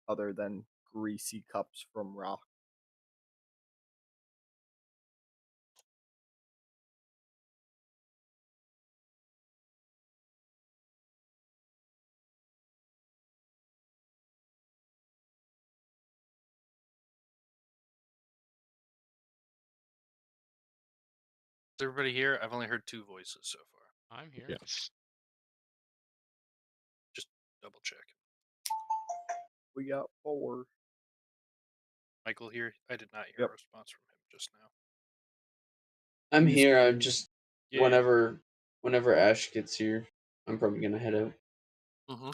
other than greasy cups from rock. Is everybody here? I've only heard 2 voices so far. I'm here. Yes. Just double check. We got 4. Michael here? I did not hear Yep. a response from him just now. I'm He's here. I'm here. just Yeah. whenever Ash gets here, I'm probably gonna head out. Mm-hmm.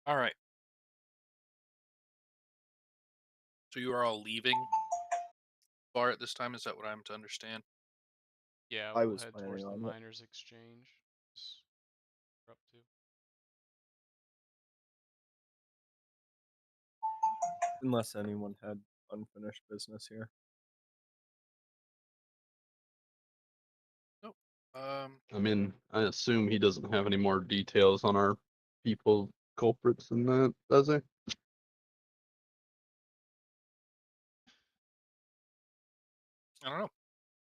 All right. So you are all leaving bar at this time? Is that what I'm to understand? Yeah, I we'll was head towards planning the on it. miners' exchange. Is we're up to. Unless anyone had unfinished business here. Nope. I mean, I assume he doesn't have any more details on our people culprits than that, does he? I don't know.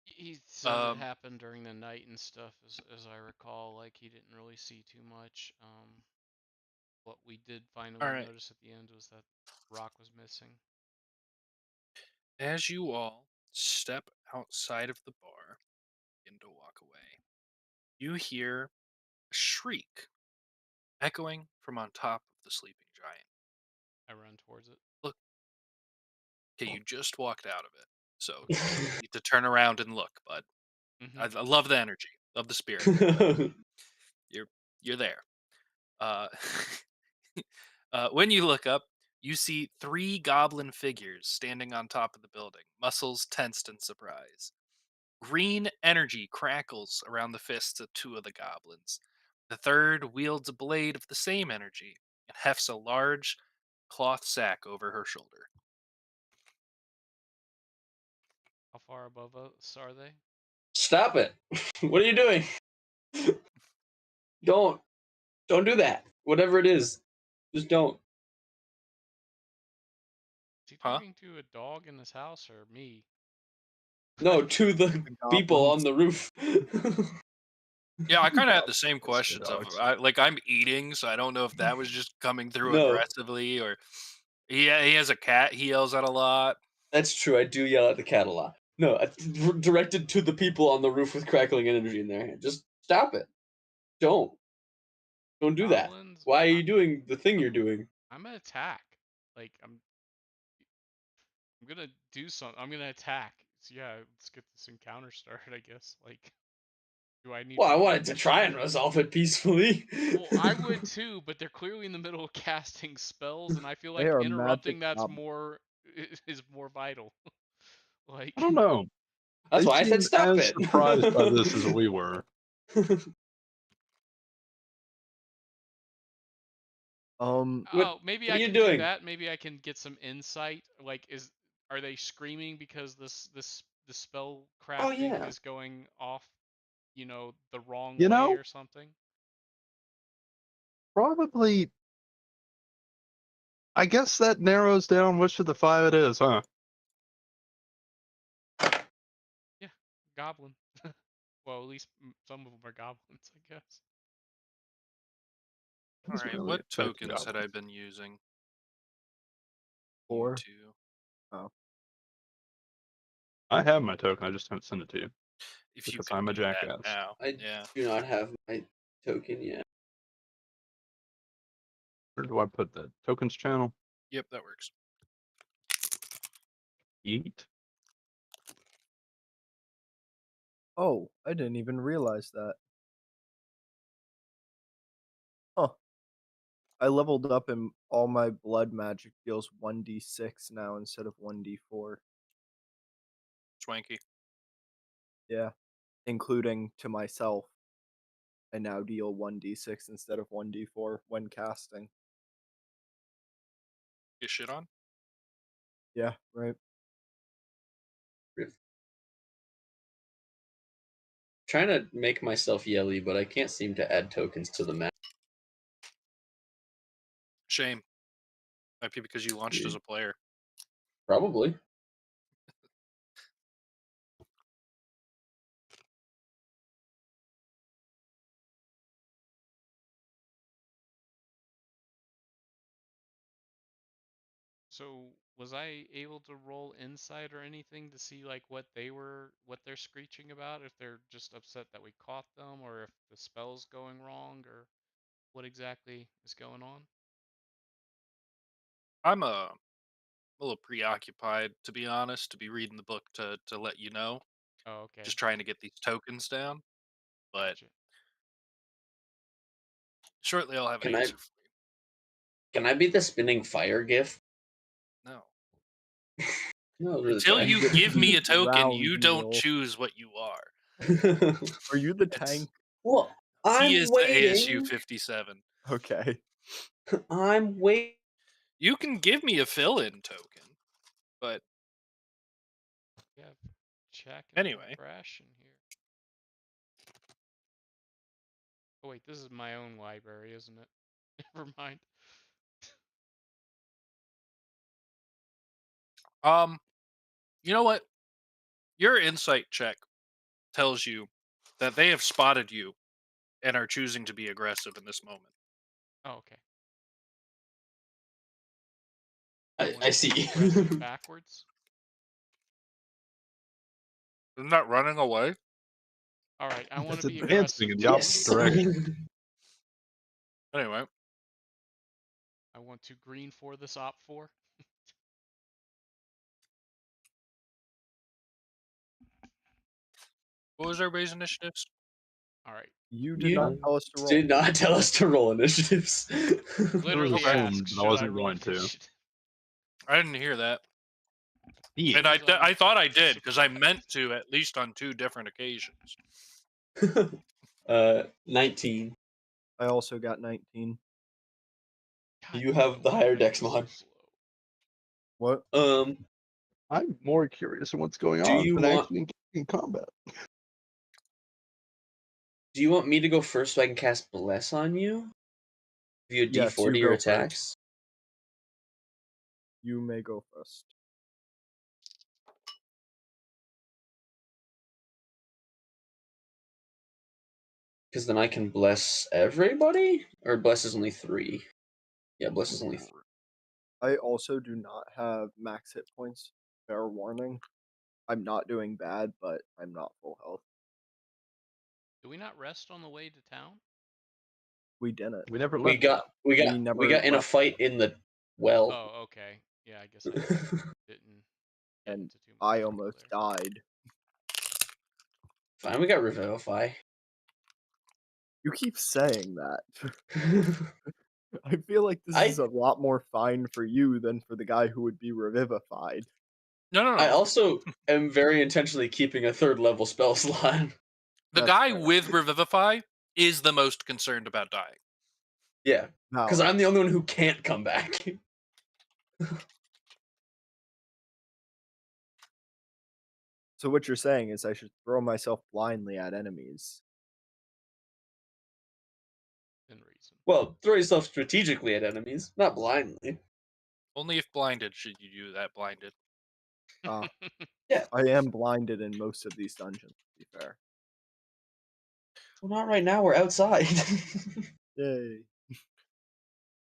He said it Um, happened during the night and stuff, as I recall. Like he didn't really see too much. What we did all finally right. notice at the end was that rock was missing. As you all step outside of the bar, begin to walk away, you hear a shriek echoing from on top of the sleeping giant. I run towards it. Look, okay, you just walked out of it, so you don't need to turn around and look, bud. Mm-hmm. I love the energy, love the spirit. You're you're there. Uh, when you look up, you see 3 goblin figures standing on top of the building, muscles tensed in surprise. Green energy crackles around the fists of 2 of the goblins. The third wields a blade of the same energy and hefts a large cloth sack over her shoulder. How far above us are they? Stop it! What are you doing? Don't do that. Whatever it is, just don't. Is he Huh? talking to a dog in his house or me? No, to the The people on goblins. the roof. Yeah, I kind of had the Dogs. same Yes, they're questions of dogs. like I'm eating, so I don't know if that was just coming through No, aggressively or yeah, he has a cat he yells at a lot. that's true. I do yell at the cat a lot. No, directed to the people on the roof with crackling energy in their hand. Just stop it. Don't. Don't do that. Goblins? Why are you doing the thing you're doing? I'm gonna attack. Like I'm gonna do something. I'm gonna attack. So yeah, let's get this encounter started. I guess. Like, do I need Well, I roll wanted to try and initiative? resolve it peacefully. Well, I would too, but they're clearly in the middle of casting spells, and I feel They like are magic interrupting that's goblins. more is more vital. I Like, don't know. That's They why I said seem stop as it. surprised by this as we were. what oh, maybe What I are you can do doing? that. Maybe I can get some insight. Like, are they screaming because the spell Oh crafting yeah. is going off, the wrong You way know, or something? probably. I guess that narrows down which of the 5 it is, huh? Yeah, goblin. Well, at least some of them are goblins, I guess. All Doesn't right, really what affect tokens had I goblins. been using? You 4. two. Oh. I have my token. I just haven't sent it to you If you because could I'm a do that jackass. now. I Yeah. do not have my token yet. Where do I put that? Tokens channel? Yep, that works. Eat. Oh, I didn't even realize that. Huh. I leveled up and all my blood magic deals 1d6 now instead of 1d4. Swanky. Yeah. Including to myself. I now deal 1d6 instead of 1d4 when casting. Get shit on? Yeah, right. Trying to make myself yelly, but I can't seem to add tokens to the map. Shame. Might be because you launched as a player. Probably. So was I able to roll insight or anything to see like what they're screeching about? If they're just upset that we caught them, or if the spell's going wrong, or what exactly is going on? I'm a little preoccupied, to be honest, to be reading the book to let you know. Oh, okay. Just trying to get these tokens down. But Gotcha. shortly I'll have an Can I- answer for you. Can I be the spinning fire gift? No. No, really Until trying. you give me a token, Round you don't wheel. choose what you are. Are you the It's- tank? Well, He I'm is the ASU waiting. 57. Okay. I'm waiting. You can give me a fill-in token, but Yeah, check Anyway. trash in here. Oh wait, this is my own library, isn't it? Never mind. You know what? Your insight check tells you that they have spotted you and are choosing to be aggressive in this moment. Oh, okay. I see. Press it backwards. Isn't that running away? All right, I want It's to be advancing aggressive. in the too. opposite direction. Anyway, I want to green for this op 4. what was everybody's initiatives? All right. You did You not tell us to roll. did not tell us to roll initiatives. Literally Okay. asked, assumed, but I should I wasn't roll going to. initiative? I didn't hear that. Yeah. And I Depends on I thought I if did because I surprised. meant to at least on 2 different occasions. 19. I also got 19. God, You have the higher dex Wi-Fi is mod. so slow. What? I'm more curious in what's going Do on you than want- actually engaging in combat. Do you want me to go first so I can cast Bless on you? Give you a Yes, D4 to you your go first. attacks? You may go first. Because then I can bless everybody? Or Bless is only 3? Yeah, Bless is only 3. I also do not have max hit points. Fair warning. I'm not doing bad, but I'm not full health. Do we not rest on the way to town? We didn't. We never We left. got never in a left. fight in the well. Oh, okay. Yeah, I guess I didn't get And into too much I detail almost there. died. Fine, we got Revivify. You keep saying that. I feel like this I- is a lot more fine for you than for the guy who would be revivified. No. I also am very intentionally keeping a 3rd level spell slot. The That's guy fair. with Revivify is the most concerned about dying. Yeah, because Valid. I'm the only one who can't come back. So what you're saying is I should throw myself blindly at enemies. In reason. Well, throw yourself strategically at enemies, not blindly. Only if blinded should you do that blinded. Ah, Yeah. I am blinded in most of these dungeons, to be fair. Well, not right now. We're outside. Yay.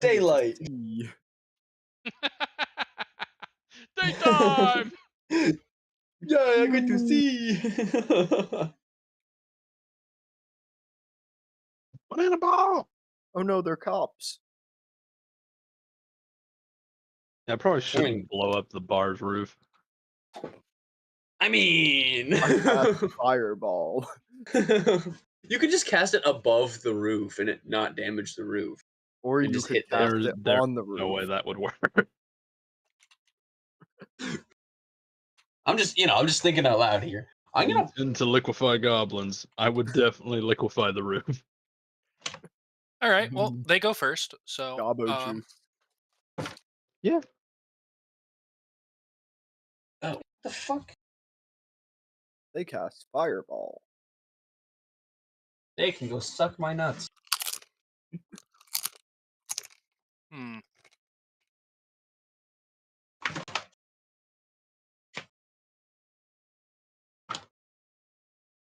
Daylight. See. Daytime! Yeah, I get to see. Banana ball! Oh no, they're cops. I probably shouldn't mean- blow up the bar's roof. I mean, I cast Fireball. you could just cast it above the roof and it not damage the roof. Or And you just could hit cast them. it There's on the no way roof. that would work. I'm just thinking out loud here. I'm You gonna. tend to liquefy goblins. I would definitely liquefy the roof. All right. Well, they go first. So, Gobbo juice. Yeah. Oh, what the fuck? They cast Fireball. They can go suck my nuts. hmm.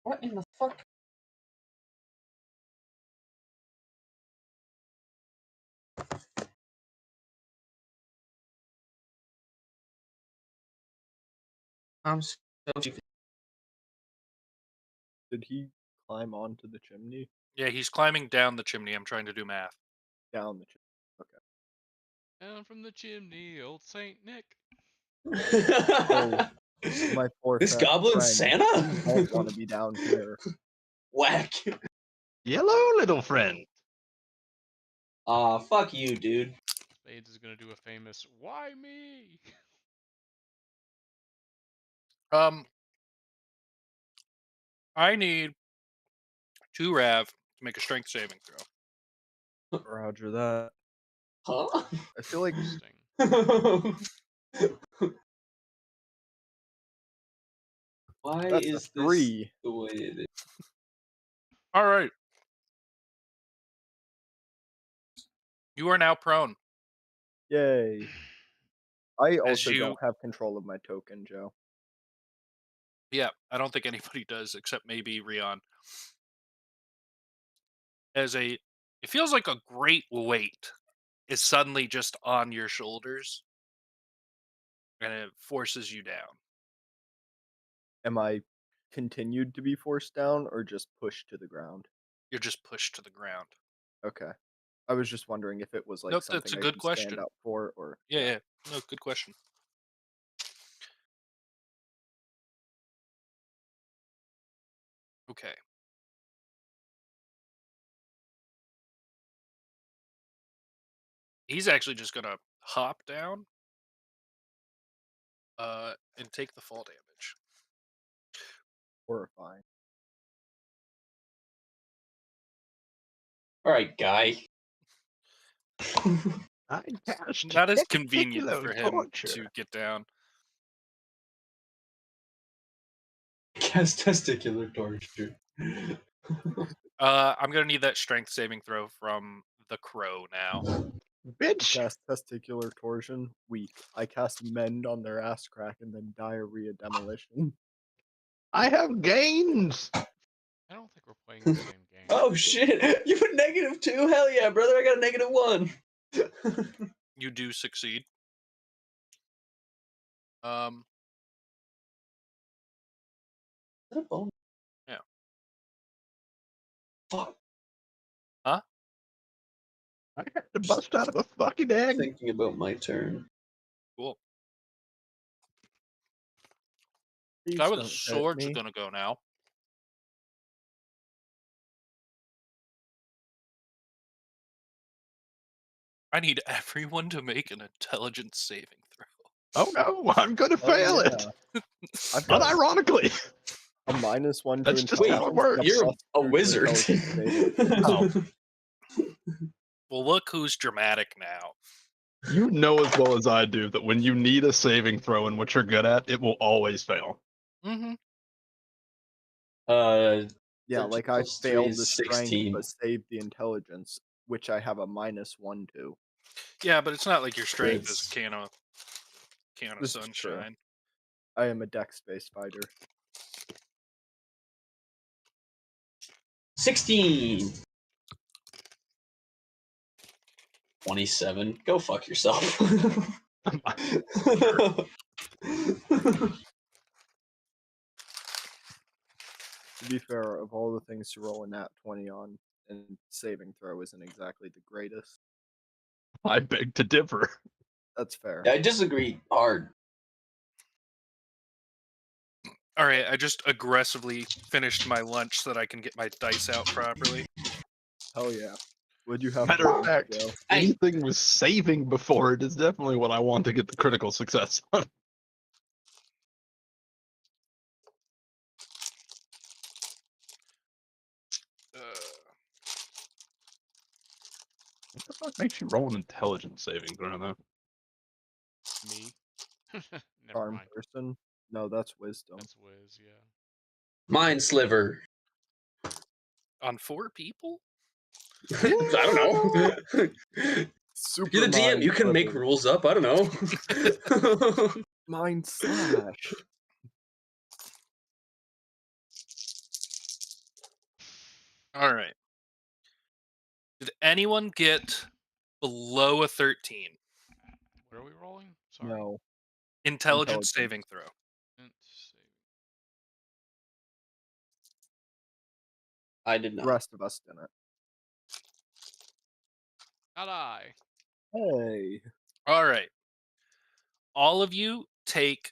What in the fuck? I'm so confused. Did he climb onto the chimney? Yeah, he's climbing down the chimney. I'm trying to do math. Down the chimney. Okay. Down from the chimney, old Saint Nick. Oh, my poor This goblin friend. Santa? You don't want to be down here. Whack. Yellow, little friend. Aw, fuck you, dude. Spades is gonna do a famous "Why me?" I need 2 Rav to make a strength saving throw. Roger that. Huh? I feel like Interesting. Why that's a is this 3. the way it is? All right. You are now prone. Yay. I As also you- don't have control of my token, Joe. Yeah, I don't think anybody does except maybe Rion. It feels like a great weight is suddenly just on your shoulders, and it forces you down. Am I continued to be forced down or just pushed to the ground? You're just pushed to the ground. Okay. I was just wondering if it was like Nope, that's something a I good could question. stand up for or Yeah. No, good question. Okay. He's actually just gonna hop down, and take the fall damage. horrifying. Alright, guy. I cast Not as convenient testicular for him torture. to get down. Cast testicular torture. I'm gonna need that strength saving throw from the crow now. Bitch, Cast testicular torsion, weak. I cast mend on their ass crack and then diarrhea demolition. I have gains. I don't think we're playing the same game. Oh shit! You put -2? Hell yeah, brother! I got a -1. You do succeed. Um, Is that a bone? Yeah. Fuck. huh? I had to bust out of a fucking egg. Thinking about my turn. Cool. Please Guy with a don't hit sword's me. gonna go now. I need everyone to make an intelligence saving throw. Oh no, I'm gonna Oh, fail yeah. it. I've got Unironically. a -1 to That's just intelligence. how it and works. You're +2 a to wizard. intelligence saving. Oh. Well, look who's dramatic now. You know as well as I do that when you need a saving throw in what you're good at, it will always fail. Mm-hmm. Yeah, 13 like I plus 3 failed is the strength 16. but saved the intelligence, which I have a -1 to. Yeah, but it's not like your strength is It's- can of This is true. sunshine. I am a dex-based fighter. 16. 27. Go fuck yourself. To be fair, of all the things to roll a nat 20 on, and saving throw isn't exactly the greatest. I beg to differ. That's fair. I disagree hard. All right, I just aggressively finished my lunch so that I can get my dice out properly. Hell yeah. Would you have Matter for of lunch, fact, Joe? anything with saving before it is definitely what I want to get the critical success on. Uh, What the fuck makes you roll an intelligence saving throw though? Me. Never Charm mind. person? No, that's wisdom. That's Wiz. Yeah. Mind sliver. on 4 people? I don't know. Super You're the DM. mind You can make sliver. rules up. I don't know. Mind slash. All right. Did anyone get below a 13? What are we rolling? Sorry. No. Intelligence Intelligence. saving throw. Int save. I did The not. rest of us didn't. Not I. Hey. All right. All of you take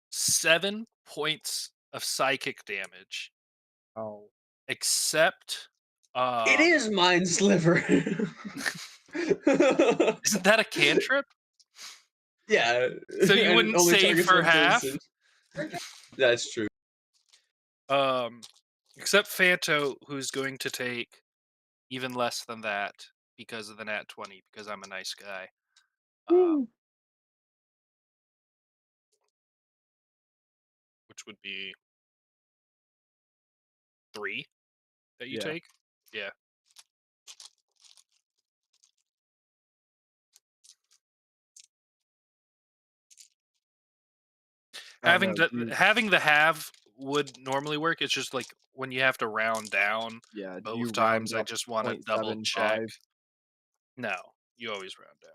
7 points of psychic damage, Oh. except It is mind sliver. isn't that a cantrip? Yeah. So you And it wouldn't only save targets for one half? person. That's true. Except Fanto, who's going to take even less than that because of the nat 20, because I'm a nice guy. Which would be 3 that you Yeah. take? Yeah. Oh no, you, Having the halve would normally work. It's just like when you have to round down yeah, do you both round times, I up just want to double check. 0.75? No, you always round down.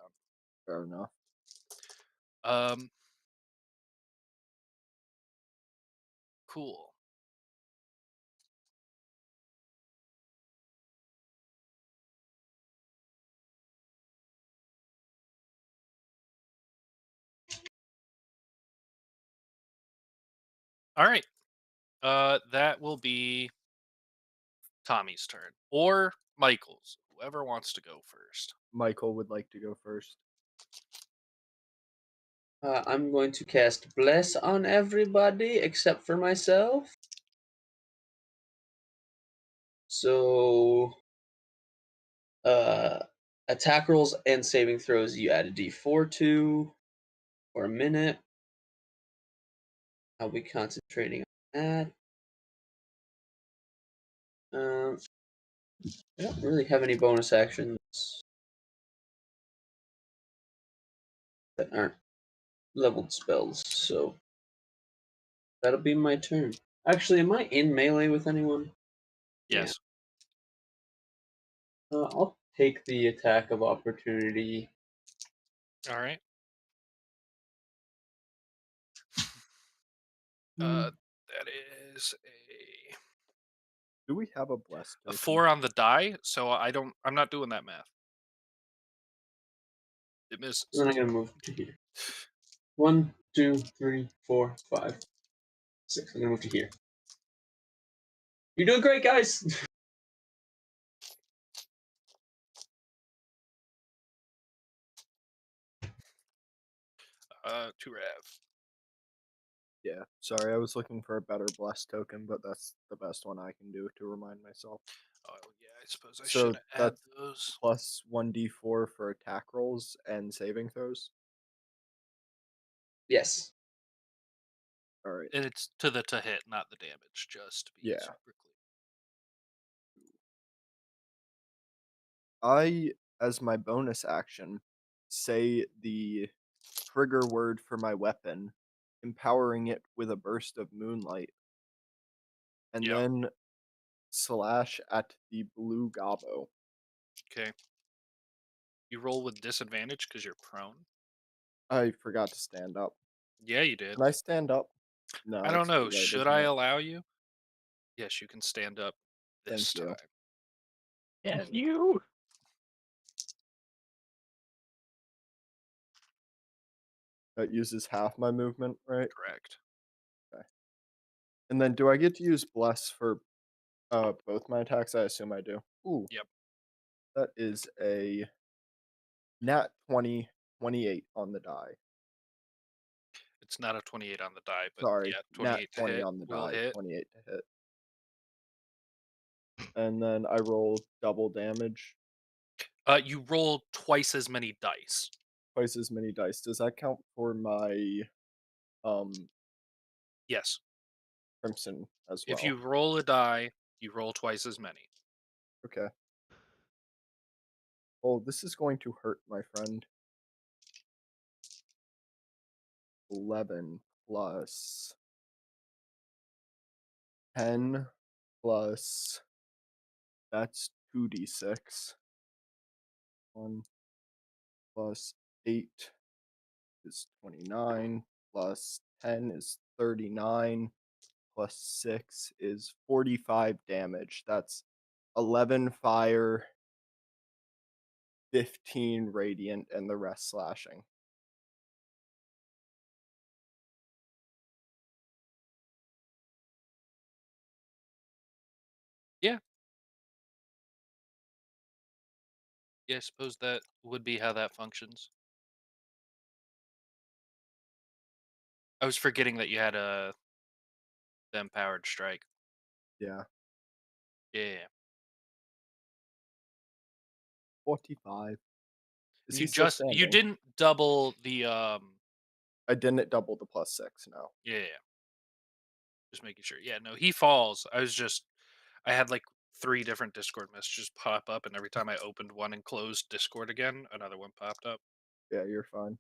Fair enough. Cool. All right. That will be Tommy's turn or Michael's, whoever wants to go first. Michael would like to go first. I'm going to cast Bless on everybody except for myself. So, attack rolls and saving throws, you add a d4 to for a minute. I'll be concentrating on that. I don't really have any bonus actions that aren't leveled spells, so that'll be my turn. Actually, am I in melee with anyone? Yes. I'll take the attack of opportunity. All right. Hmm. That is Do we have a blessed a token? 4 on the die, so I'm not doing that math. It misses. Then I'm gonna move to here. 1, 2, 3, 4, 5, 6. I'm gonna move to here. You're doing great, guys. 2 rev. Yeah, sorry, I was looking for a better blessed token, but that's the best one I can do to remind myself. Oh yeah, I suppose I So should add that's those. plus 1d4 for attack rolls and saving throws. Yes. All right. And it's to hit, not the damage, just to be Yeah. super clear. I, as my bonus action, say the trigger word for my weapon, empowering it with a burst of moonlight, and Yep. then slash at the blue gobbo. Okay. You roll with disadvantage because you're prone. I forgot to stand up. Yeah, you did. Can I stand up? No, I don't it's know. too late, Should isn't I it? allow you? Yes, you can stand up this Thank you. time. Yes, you. That uses half my movement, right? Correct. Okay. And then do I get to use bless for both my attacks? I assume I do. Ooh, Yep. that is a nat 20, 28 on the die. It's not a 28 on the die, but Sorry, yeah, nat 28 to 20 hit on the will die, hit. 28 to hit. And then I roll double damage, You roll twice as many dice. twice as many dice. Does that count for my um Yes. crimson as If well? you roll a die, you roll twice as many. Okay. Oh, this is going to hurt, my friend. 11 plus 10 plus that's 2d6. 1 plus 8 is 29 plus 10 is 39 plus 6 is 45 damage. That's 11 fire, 15 radiant, and the rest slashing. Yeah. Yeah, I suppose that would be how that functions. I was forgetting that you had a the empowered strike. Yeah. Yeah. 45. Is he You still you standing? didn't double the I didn't double the plus 6, no. yeah. Just making sure. Yeah, no, he falls. I had like 3 different Discord messages pop up, and every time I opened one and closed Discord again, another one popped up. Yeah, you're fine.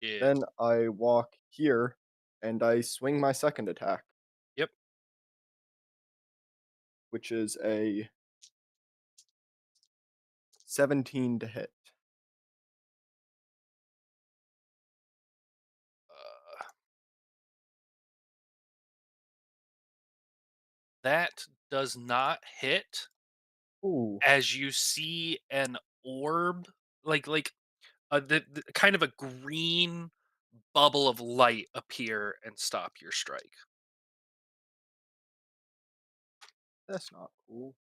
Yeah. Then I walk here and I swing my second attack, Yep. which is a 17 to hit. Uh, that does not hit Ooh, as you see an orb like the kind of a green bubble of light appear and stop your strike. that's not cool.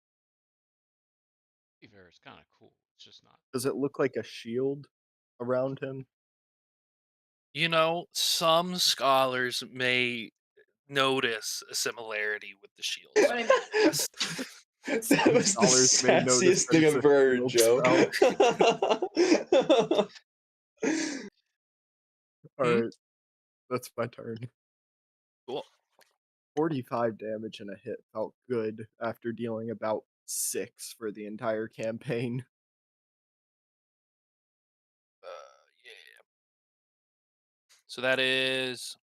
Beaver is kind of cool. It's just not. Does it look like a shield around him? You know, some scholars may notice a similarity with the shield spell. Yes. That Some was the scholars may notice sassiest that thing it's I've a ever heard, shield Joe. spell. Hmm? Alright, that's my turn. Cool. 45 damage and a hit felt good after dealing about 6 for the entire campaign. Yeah. So that is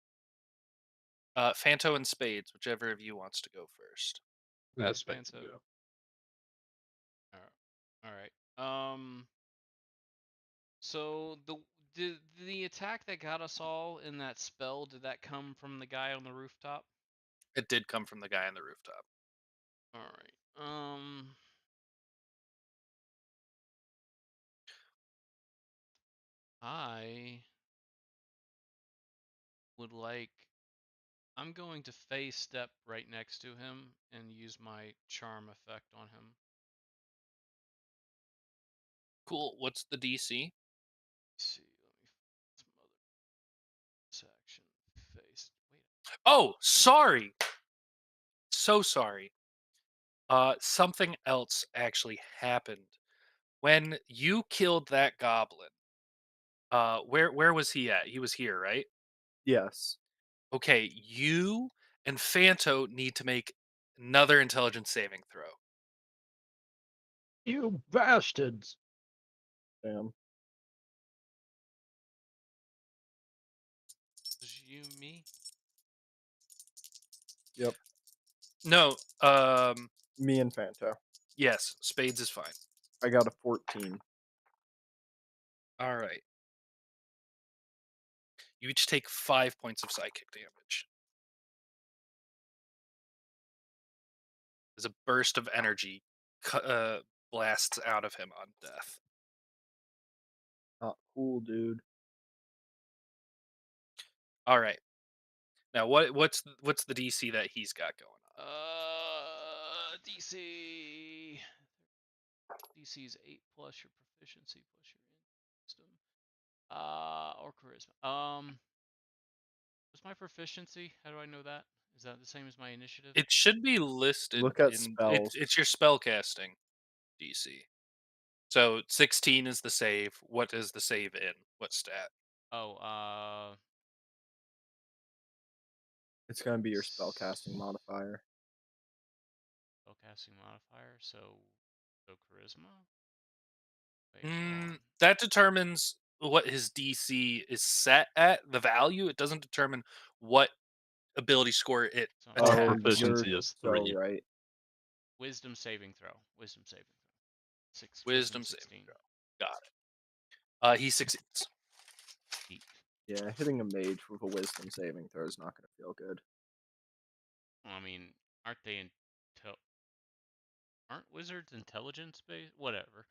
Fanto and Spades, whichever of you wants to go first. That's Fanto. yeah. All right. So did the attack that got us all in that spell, did that come from the guy on the rooftop? It did come from the guy on the rooftop. All right. I would like. I'm going to phase step right next to him and use my charm effect on him. Cool. What's the DC? Let's see. Let me some other section. Face. Wait. Oh, sorry. So sorry. Something else actually happened. When you killed that goblin, where was he at? He was here, right? Yes. Okay, you and Fanto need to make another intelligence saving throw. You bastards! Damn. Was you me? Yep. No, Me and Fanto. yes, Spades is fine. I got a 14. All right. You each take 5 points of psychic damage. As a burst of energy blasts out of him on death. Not cool, dude. All right. Now what's the DC that he's got going on? DC. DC's 8 plus your proficiency plus your wisdom. Or charisma. What's my proficiency? How do I know that? Is that the same as my initiative? It should be listed Look at in spells. it's your spell casting DC. So 16 is the save. What is the save in? What stat? Oh, It's gonna be your spellcasting modifier. spellcasting modifier. So charisma. Wait, hold on. That determines what his DC is set at, the value. It doesn't determine what ability score it So Our Oh, attacks. you're proficiency is so 3. right. wisdom saving throw. Wisdom saving throw. Wisdom Wisdom saving 16. throw. Got it. He succeeds. Eight. Yeah, hitting a mage with a wisdom saving throw is not gonna feel good. I mean, aren't they aren't wizards intelligence based? Whatever.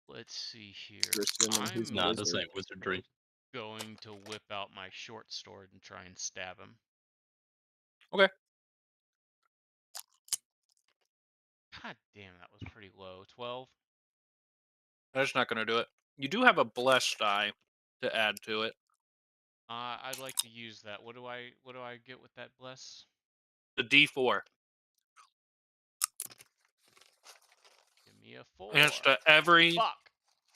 Let's see here. You're assuming he's a I'm Nah, this wizard. ain't wizardry. going to whip out my short sword and try and stab him. Okay. God damn, that was pretty low. 12. That's not going to do it. You do have a blessed die to add to it. I'd like to use that. What do I get with that bless? The D4. Give me a 4. Against every Fuck.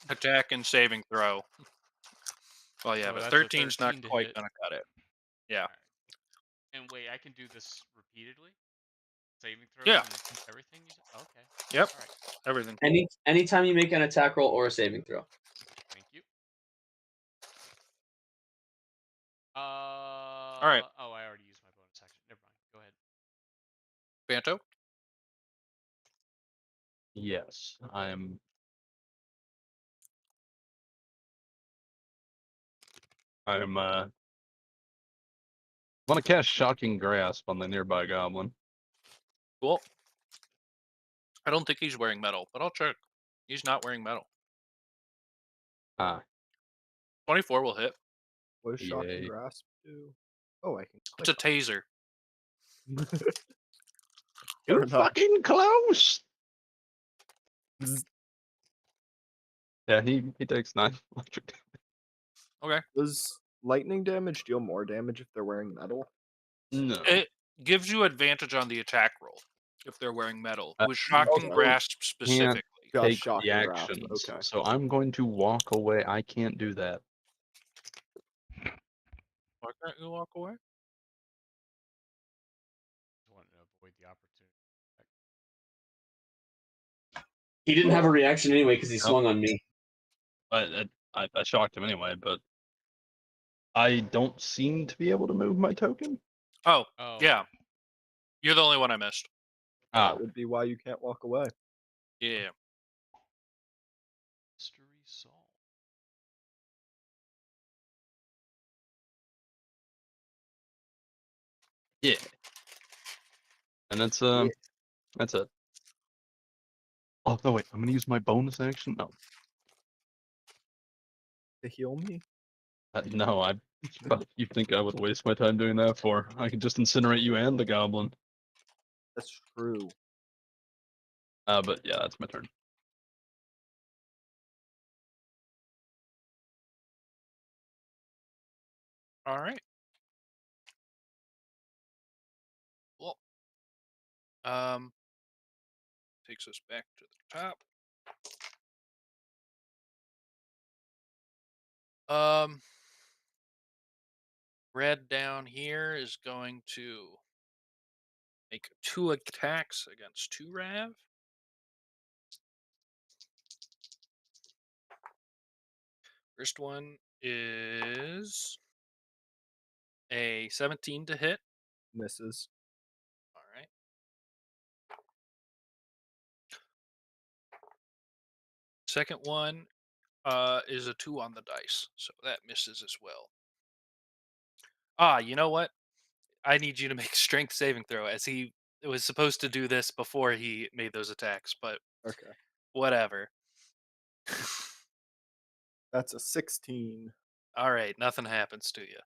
attack and saving throw. Oh yeah, So but that's a 13's not 13 to quite hit. going to cut it. Yeah. Alright. And wait, I can do this repeatedly? Saving throws Yeah. and everything? Okay. Yep. Alright. Everything. Anytime you make an attack roll or a saving throw. Thank you. All right. Oh, I already used my bonus action. Never mind. Go ahead. Banto? Yes, I'm want to cast Shocking Grasp on the nearby goblin. Cool. I don't think he's wearing metal, but I'll check. He's not wearing metal. Ah, 24 will hit. What does shocking Yay. grasp do? Oh, I can It's a click taser. on it. You're Fair enough. fucking close. Zzz. Yeah, he takes 9 electric damage. Okay. Does lightning damage deal more damage if they're wearing metal? No. It gives you advantage on the attack roll if they're wearing metal. Uh, With shocking okay. grasp specifically. Just Take shocking the grasp. actions. Okay. So I'm going to walk away. I can't do that. Why can't you walk away? Just wanted to avoid the opportunity. He didn't have a reaction anyway because he Nope. swung on me. I shocked him anyway, but I don't seem to be able to move my token. Oh, Oh. yeah. You're the only one I missed. Ah, That would be why you can't walk away. Yeah. Mystery solved. yeah. And that's Yeah. that's it. Oh no, wait. I'm gonna use my bonus action. No, To heal me? no. You think I would waste my time doing that for? I could just incinerate you and the goblin. That's true. But yeah, that's my turn. All right. Well, takes us back to the top. Red down here is going to make 2 attacks against 2 Rav. First one is a 17 to hit. Misses. All right. Second one is a 2 on the dice, so that misses as well. You know what? I need you to make a strength saving throw, as he was supposed to do this before he made those attacks, but Okay. whatever. That's a 16. All right, nothing happens to you.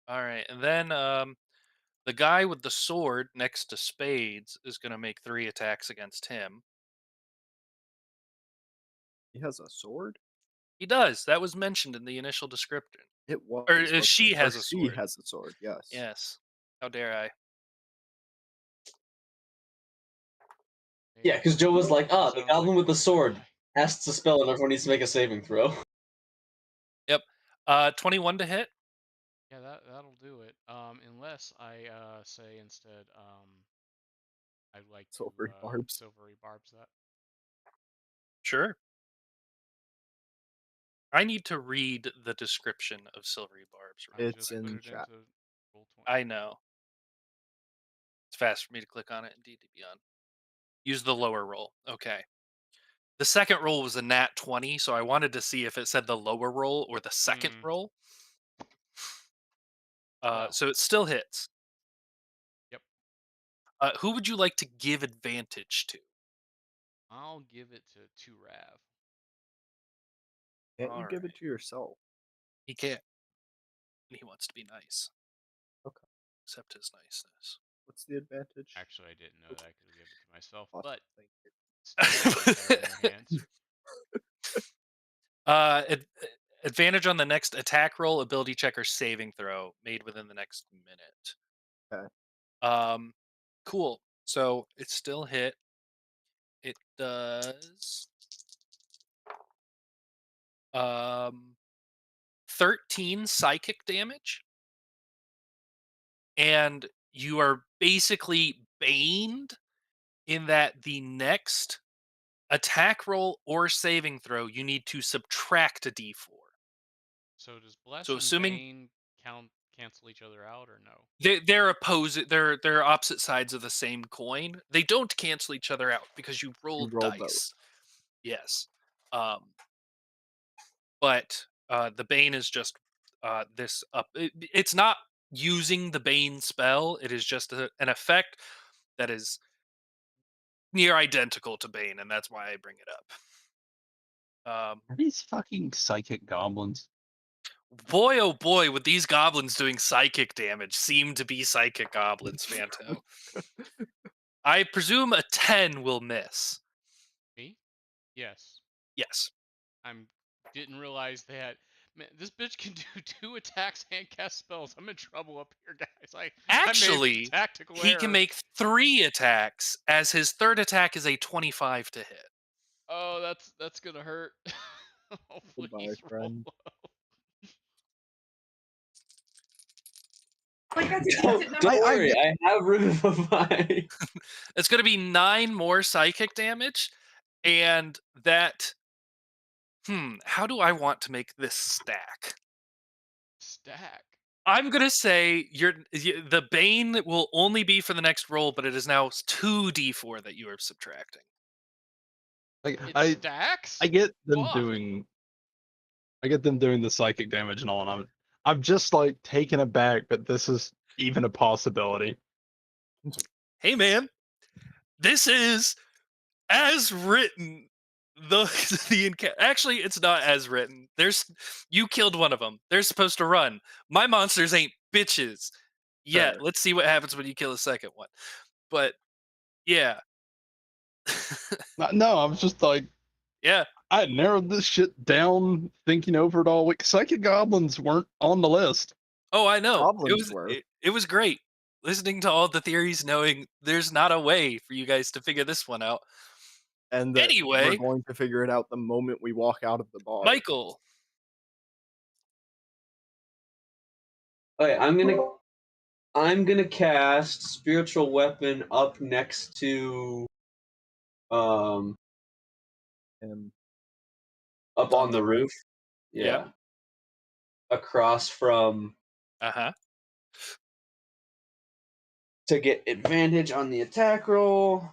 All right, and then the guy with the sword next to Spades is going to make 3 attacks against him. He has a sword? He does. That was mentioned in the initial description. It Or was, wasn't she it? Or has a she sword. has a sword, yes. Yes. How dare I? Yeah, because Joe was like, That the sounds goblin like with a the sword lie. casts a spell and everyone needs to make a saving throw. Yep. 21 to hit. Yeah, that'll do it. Unless I say instead, I'd like to Silvery barbs. silvery barbs that. Sure. I need to read the description of silvery barbs. I Real It's just quick. put in it chat. into Roll20. I know. It's fast for me to click on it and DDB on. Use the lower roll. Okay. The second roll was a nat 20, so I wanted to see if it said the lower roll or the second Mm. roll. Well. So it still hits. Yep. Who would you like to give advantage to? I'll give it to 2Rav. Can't you All give right. it to yourself? He can't. He wants to be nice. Okay. Accept his niceness. What's the advantage? Actually, I didn't know that I could give it to myself, Awesome, but thank you. still probably better in your hands. Ad- advantage on the next attack roll, ability check, or saving throw made within the next minute. Okay. Cool. So it's still hit. It does 13 psychic damage, and you are basically baned in that the next attack roll or saving throw you need to subtract a d4. So does Bless So and assuming Bane cancel each other out or no? they're opposite, they're opposite sides of the same coin. They don't cancel each other out because you You rolled roll both. dice. Yes. But the Bane is just this up. It's not using the Bane spell. It is just an effect that is near identical to Bane, and that's why I bring it up. Are these fucking psychic goblins? Boy, oh boy, with these goblins doing psychic damage, seem to be psychic goblins, Fanto. I presume a 10 will miss. Me? Yes. Yes. Didn't realize that. Man, this bitch can do 2 attacks and cast spells. I'm in trouble up here, guys. I made a Actually, tactical he can error. make 3 attacks, as his third attack is a 25 to hit. Oh, that's gonna hurt. Oh, Goodbye, please roll friend. low. Like that's Don't worry, I have Revivify. It's going to be 9 more psychic damage, and that. How do I want to make this stack? Stack. I'm going to say the Bane will only be for the next roll, but it is now 2d4 that you are subtracting. Like It I stacks? I get them Fuck. doing the psychic damage and all, and I'm just like taken aback that this is even a possibility. Hey, man, this is as written. Actually, it's not as written. You killed one of them. They're supposed to run. My monsters ain't bitches. Yeah, Fair. let's see what happens when you kill a second one. But yeah, No, I was just like, yeah. I narrowed this shit down, thinking over it all. Like psychic goblins weren't on the list. Oh, I know. Goblins were. It was great listening to all the theories, knowing there's not a way for you guys to figure this one out. And that we're Anyway, going to figure it out the moment we walk out of the bar. Michael. Okay, I'm gonna cast spiritual weapon up next to And up on the roof. Yeah. Yep. Across from Uh-huh. to get advantage on the attack roll.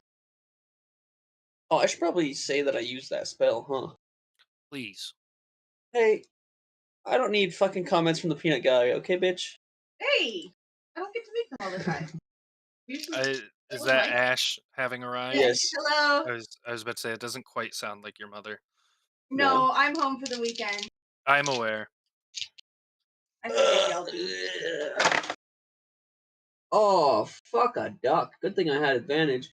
Oh, I should probably say that I used that spell, huh? Please. Hey, I don't need fucking comments from the peanut gallery, okay, bitch? Hey, I don't get to make them all the time. Usually, Is was that Mike. Ash having arrived? Yes. Hello. I was about to say it doesn't quite sound like your mother. No, I'm home for the weekend. I'm aware. I figured y'all be. Oh, fuck a duck. Good thing I had advantage.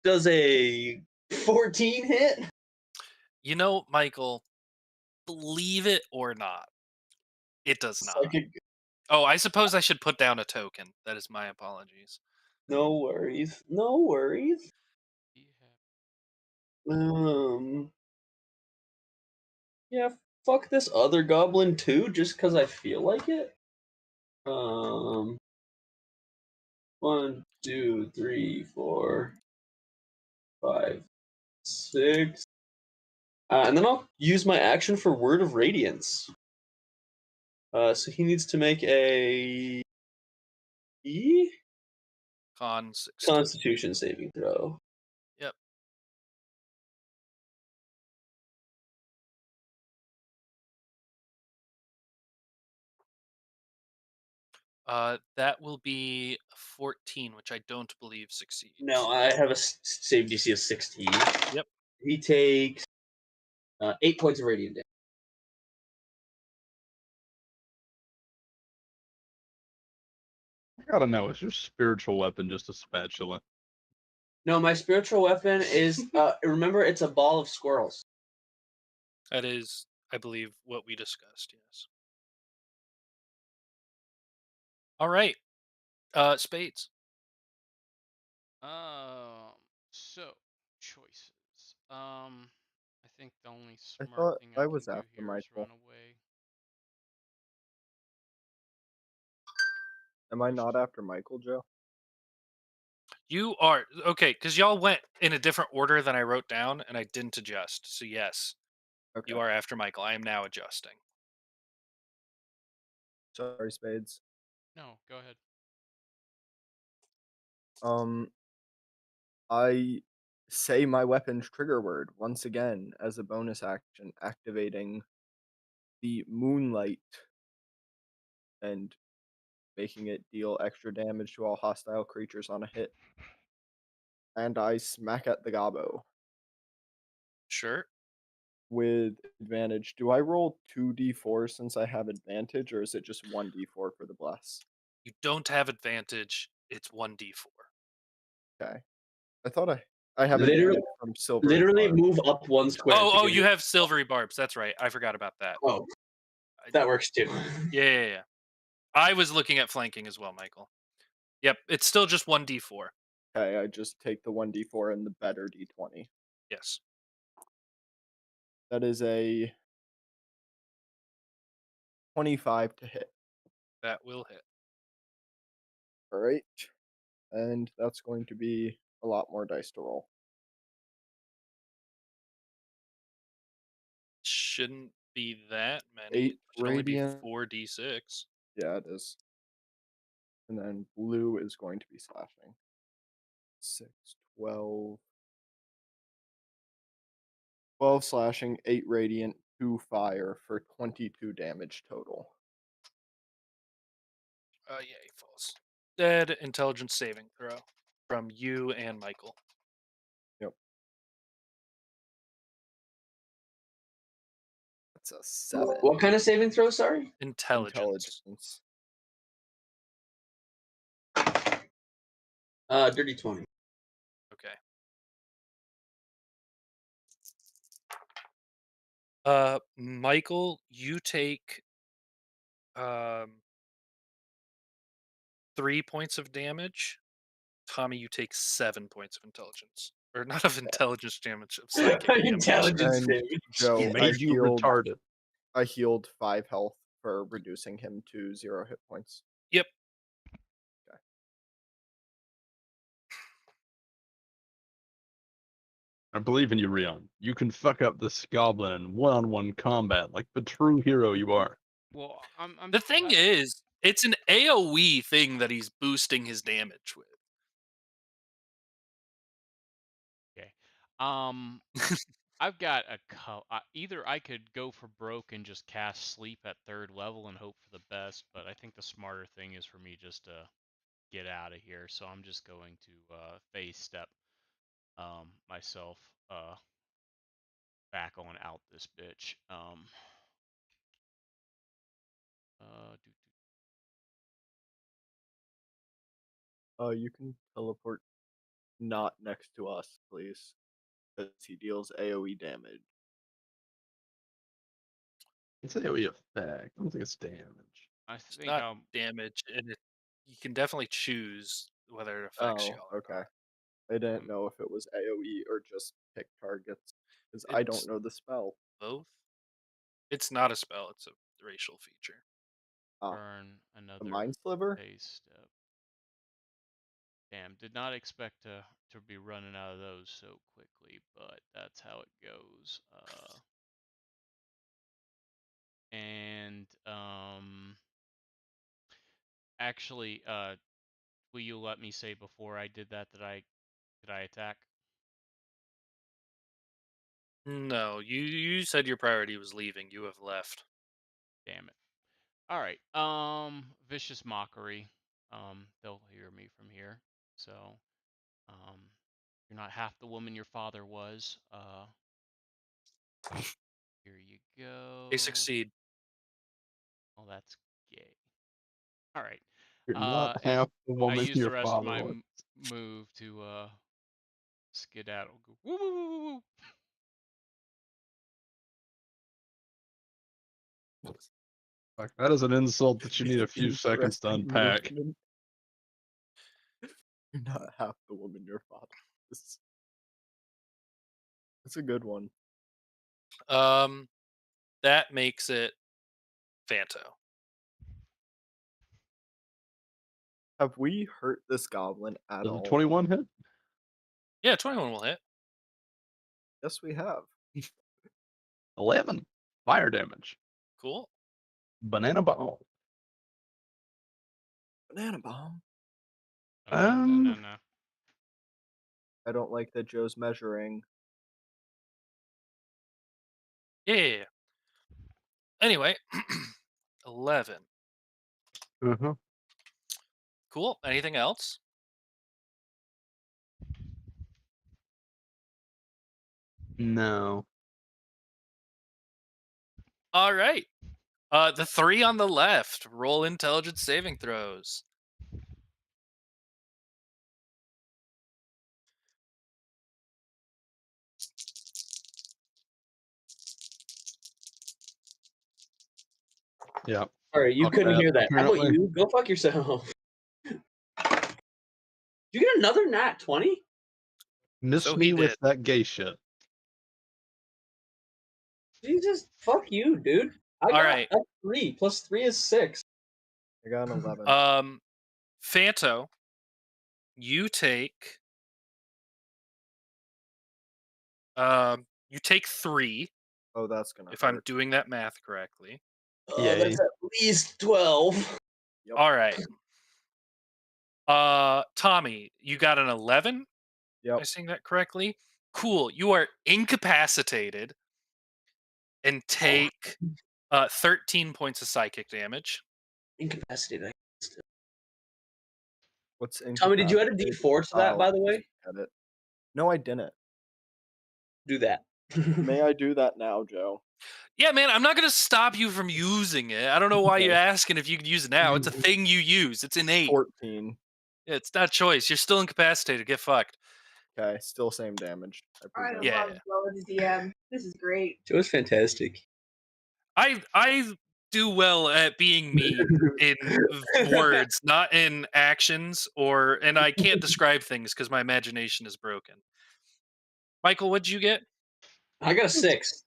Does a 14 hit? You know, Michael, believe it or not, it does not. Psychic. Oh, I suppose I should put down a token. That is my apologies. No worries. No worries. Yeah. Yeah, fuck this other goblin too, just because I feel like it. 1, 2, 3, 4, 5, 6. And then I'll use my action for Word of Radiance. So he needs to make a Con 16. Constitution saving throw. Yep. That will be 14, which I don't believe succeeds. No, I have a save DC of 16. Yep. He takes 8 points of radiant damage. I gotta know, is your spiritual weapon just a spatula? No, my spiritual weapon is remember, it's a ball of squirrels. That is, I believe, what we discussed. Yes. All right. Spades. So choices. I think the only I smart thought thing I I can was do after here is run Michael. away. Am I not after Michael, Joe? You are okay because y'all went in a different order than I wrote down, and I didn't adjust. So yes, Okay. you are after Michael. I am now adjusting. Sorry, Spades. No, go ahead. I say my weapon's trigger word once again as a bonus action, activating the moonlight and making it deal extra damage to all hostile creatures on a hit. And I smack at the gobbo Sure. with advantage. Do I roll 2d4 since I have advantage, or is it just 1d4 for the bless? You don't have advantage. It's 1d4. Okay. I thought I have Literally, advantage from silver. literally move up 1 square. Oh, you have silvery barbs. That's right. I forgot about that. Oh, that works too. Yeah. I was looking at flanking as well, Michael. Yep, it's still just 1d4. Okay, I just take the 1d4 and the better d20. Yes. That is a 25 to hit. That will hit. All right. And that's going to be a lot more dice to roll. Shouldn't be that many. 8 It should only be radiant. 4d6. Yeah, it is. And then blue is going to be slashing. 6, 12. 12 slashing, 8 radiant, 2 fire for 22 damage total. Yeah, he falls. Dead. Intelligence saving throw from you and Michael. Yep. That's a 7. What kind of saving throw? Sorry. Intelligence. Dirty 20. Okay. Michael, you take 3 points of damage. Tommy, you take 7 points of intelligence. Or not of intelligence damage, of psychic damage. Intelligence And damage. Joe, He I made you healed, retarded. I healed 5 health for reducing him to 0 hit points. Yep. Okay. I believe in you, Rion. You can fuck up this goblin in one-on-one combat like the true hero you are. Well, I'm The thing is, it's an AoE thing that he's boosting his damage with. okay. I've got a either I could go for broke and just cast sleep at 3rd level and hope for the best, but I think the smarter thing is for me just to get out of here. So I'm just going to phase step myself back on out this bitch. You can teleport not next to us, please, because he deals AoE damage. It's AoE effect. I don't think it's damage. I It's think not damage, and you can definitely choose whether it affects you Oh, or okay. not. I didn't know if it was AoE or just pick targets, because I don't It's know the spell. both. It's not a spell; it's a racial feature. Ah, burn the another Mind Sliver? phase step. Damn, did not expect to be running out of those so quickly, but that's how it goes. And actually, will you let me say before I did that did I attack? No, you said your priority was leaving. You have left. Damn it. All right. Vicious mockery. They'll hear me from here. So, you're not half the woman your father was. Here you They go. succeed. Oh, that's gay. All right. You're not And half the I woman use the your rest of father my was. move to skedaddle. Go, woo, woo, woo, woo, woo. Like, that is an insult that you need a few seconds to Interesting unpack. movement. You're not half the woman your father is. That's a good one. That makes it Fanto. Have we hurt this goblin at Does a all? 21 hit? Yeah, 21 will hit. Yes, we have. 11 fire damage. Cool. Banana ball. Banana bomb. No, no, no, Um, no. I don't like that Joe's measuring. Yeah. Anyway, 11. uh-huh. Cool. Anything else? No. All right. The 3 on the left, roll intelligence saving throws. Yeah. Sorry, you Fuck couldn't that, hear that. How about apparently. you? Go fuck yourself. You get another nat 20? Miss So me he with did. that gay shit. Jesus, fuck you, dude. I All got right. a 3 plus 3 is 6. I got an 11. Fanto, you take you take 3 Oh, that's gonna if I'm hurt. doing that math correctly. That's at least 12. Yep. All right. Tommy, you got an 11? Am I Yep. saying that correctly? Cool. You are incapacitated and take 13 points of psychic damage. Incapacitated. What's Tommy, did you add a incapacitated? D4 to that, Oh, by the I way? just had it. No, I didn't. Do that. May I do that now, Joe? Yeah, man, I'm not going to stop you from using it. I don't know why you're asking if you could use it now. It's a thing you use. It's innate. 14. Yeah, it's not choice. You're still incapacitated. Get fucked. Okay, still same damage. I I presume. Yeah. love Joe as DM. This is great. Joe's fantastic. I do well at being mean in words, not in actions, and I can't describe things because my imagination is broken. Michael, what'd you get? I got a 6.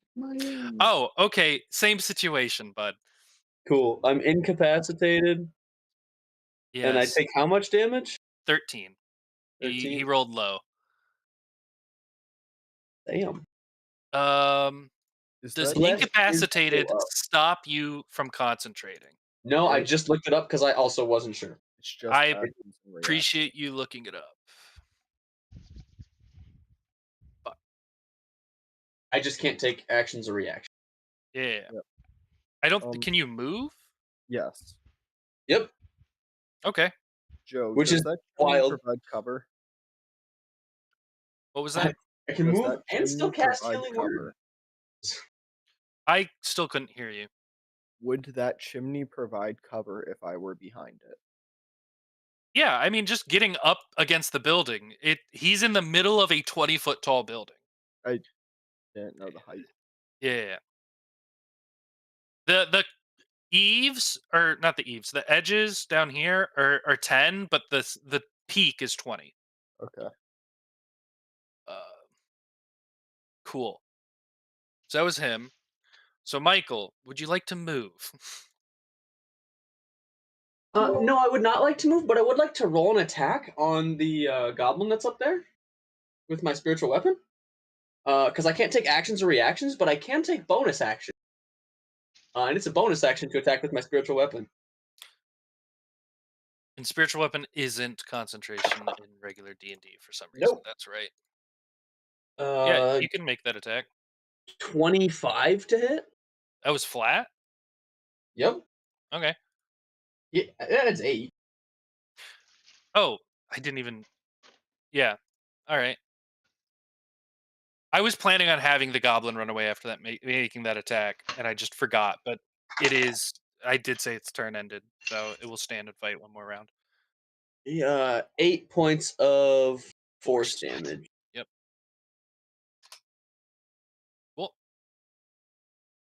Oh, okay. Same situation, bud. Cool. I'm incapacitated, and I Yes. take how much damage? 13. He 13. rolled low. Damn. Is Does that Left is incapacitated still up. stop you from concentrating? No, I It- just looked it up because I also wasn't sure. It's just I actions and reactions. appreciate you looking it up. But I just can't take actions or reactions. yeah. Yep. I don't can you move? Yes. Yep. Okay. Joe, Which does is that wild. provide cover? What was I, that? I can Does move that and still chimney cast provide Healing cover? Word. I still couldn't hear you. Would that chimney provide cover if I were behind it? Yeah, I mean, just getting up against the building. He's in the middle of a 20-foot tall building. I didn't know the height. Yeah. The eaves, or not the eaves, the edges down here are 10, but the peak is 20. Okay. Uh, cool. So that was him. So Michael, would you like to move? No, I would not like to move, but I would like to roll an attack on the goblin that's up there with my spiritual weapon. Because I can't take actions or reactions, but I can take bonus action. And it's a bonus action to attack with my spiritual weapon. And spiritual weapon isn't concentration in regular D&D for some reason. Nope. That's right. Yeah, Uh, you can make that attack. 25 to hit. That was flat? Yep. Okay. Yeah, that's 8. Oh, I didn't even. Yeah. All right. I was planning on having the goblin run away after that, making that attack, and I just forgot. But it is. I did say its turn ended, so it will stand and fight one more round. 8 points of force Force. damage. Yep. Cool.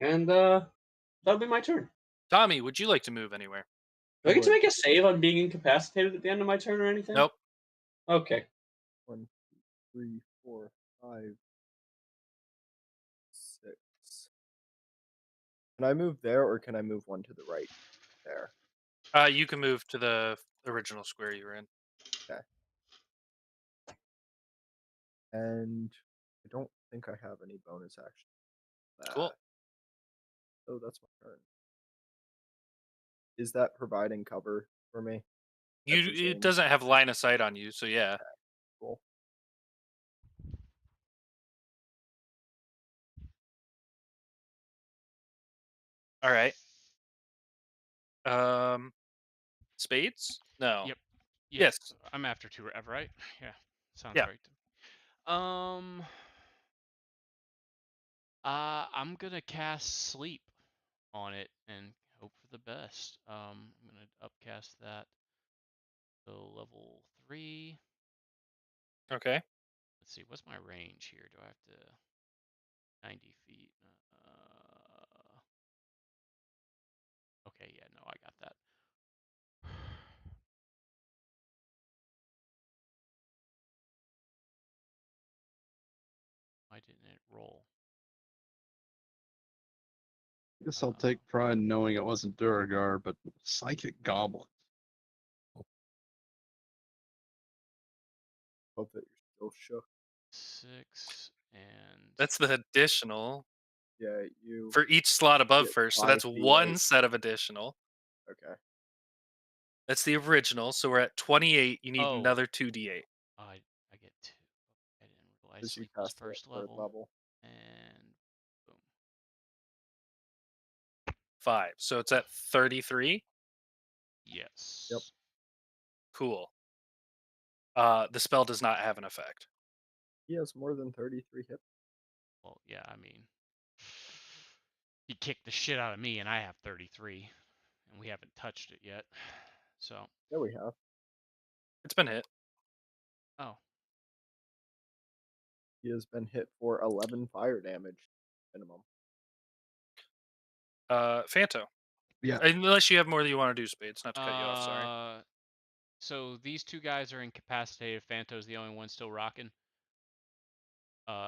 And that'll be my turn. Tommy, would you like to move anywhere? Do I get to would. make a save on being incapacitated at the end of my turn or anything? Nope. Okay. 1, 2, 3, 4, 5, 6. Can I move there, or can I move one to the right? There. You can move to the original square you were in. Okay. And I don't think I have any bonus action. Cool. Oh, that's my turn. Is that providing cover for me? I It presume. doesn't have line of sight on you, so yeah. Cool. All right. Spades? No. Yep. Yes. I'm after 2 ever, right? Yeah. Sounds Yeah. right. I'm gonna cast sleep on it and hope for the best. I'm gonna upcast that to level 3. Okay. Let's see, what's my range here? Do I have to 90 feet? Okay, yeah, no, I got that. Why didn't it roll? I guess I'll take pride in knowing it wasn't Duragar, but Psychic Goblin. Hope that you're still shook. 6 and That's the additional Yeah, you for each slot above get first. So 5 that's d8. one set of additional. Okay. That's the original. So we're at 28. You need Oh. another 2d8. I get 2. I didn't realize Because you sleep was cast it at first third level. level. And boom. 5. So it's at 33. Yes. Yep. Cool. The spell does not have an effect. He has more than 33 hit. Well, yeah, I mean, he kicked the shit out of me, and I have 33, and we haven't touched it yet. So. Yeah, we have. It's been hit. Oh. He has been hit for 11 fire damage minimum. Phanto. Yeah. Unless you have more that you want to do, Spades. Not to cut you off. Sorry. So these 2 guys are incapacitated. Phanto's the only one still rocking.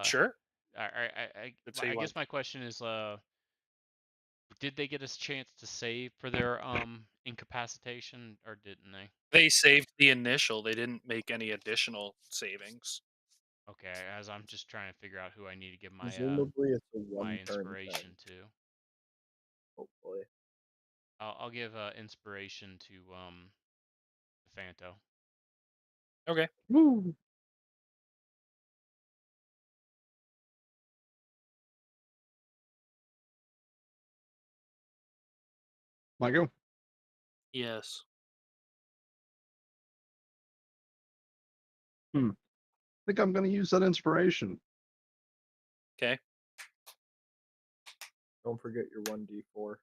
Sure. I guess my question is, did they get a chance to save for their incapacitation, or didn't they? They saved the initial. They didn't make any additional savings. Okay, as I'm just trying to figure out who I need to give my Presumably, it's a my one-turn inspiration thing. to. Hopefully. I'll give inspiration to Phanto. Okay. Woo. Michael? Yes. I think I'm going to use that inspiration. Okay. Don't forget your 1d4.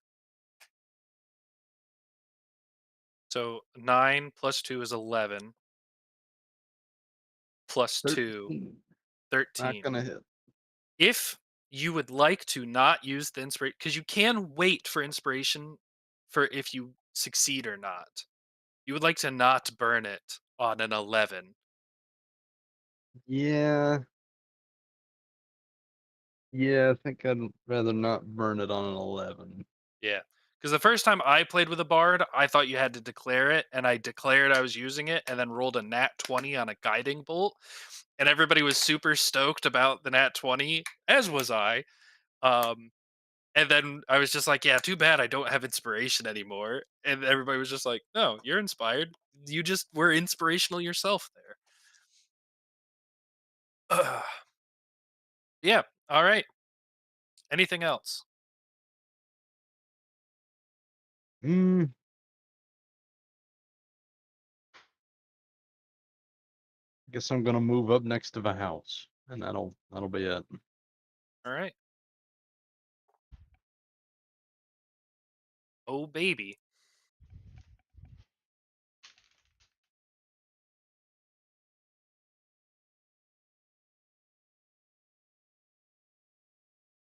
So 9 plus 2 is 11. Plus 2, 13. Not 13. gonna hit. If you would like to not use the inspiration, because you can wait for inspiration for if you succeed or not. You would like to not burn it on an 11. Yeah. Yeah, I think I'd rather not burn it on an 11. Yeah. Because the first time I played with a bard, I thought you had to declare it, and I declared I was using it, and then rolled a nat 20 on a guiding bolt, and everybody was super stoked about the nat 20, as was I. Um, and then I was just like, yeah, too bad I don't have inspiration anymore. And everybody was just like, no, you're inspired. You just were inspirational yourself there. Yeah. All right. Anything else? Hmm. Guess I'm gonna move up next to the house, and that'll be it. All right. Oh, baby.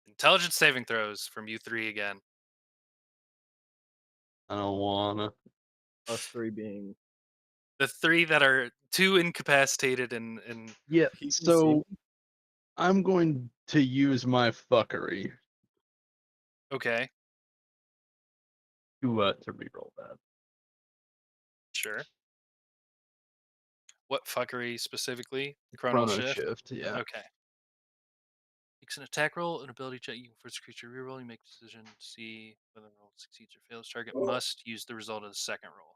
Intelligence saving throws from you three again. I don't wanna. Us 3 being The three that are too incapacitated and Yeah. he can see So me. I'm going to use my fuckery okay, to reroll that. sure. What fuckery specifically? Chrono Chrono shift. shift. Yeah. Okay. Makes an attack roll, an ability check. You can force a creature reroll. You make a decision to see whether the roll succeeds or fails. Target must use the result of the second roll.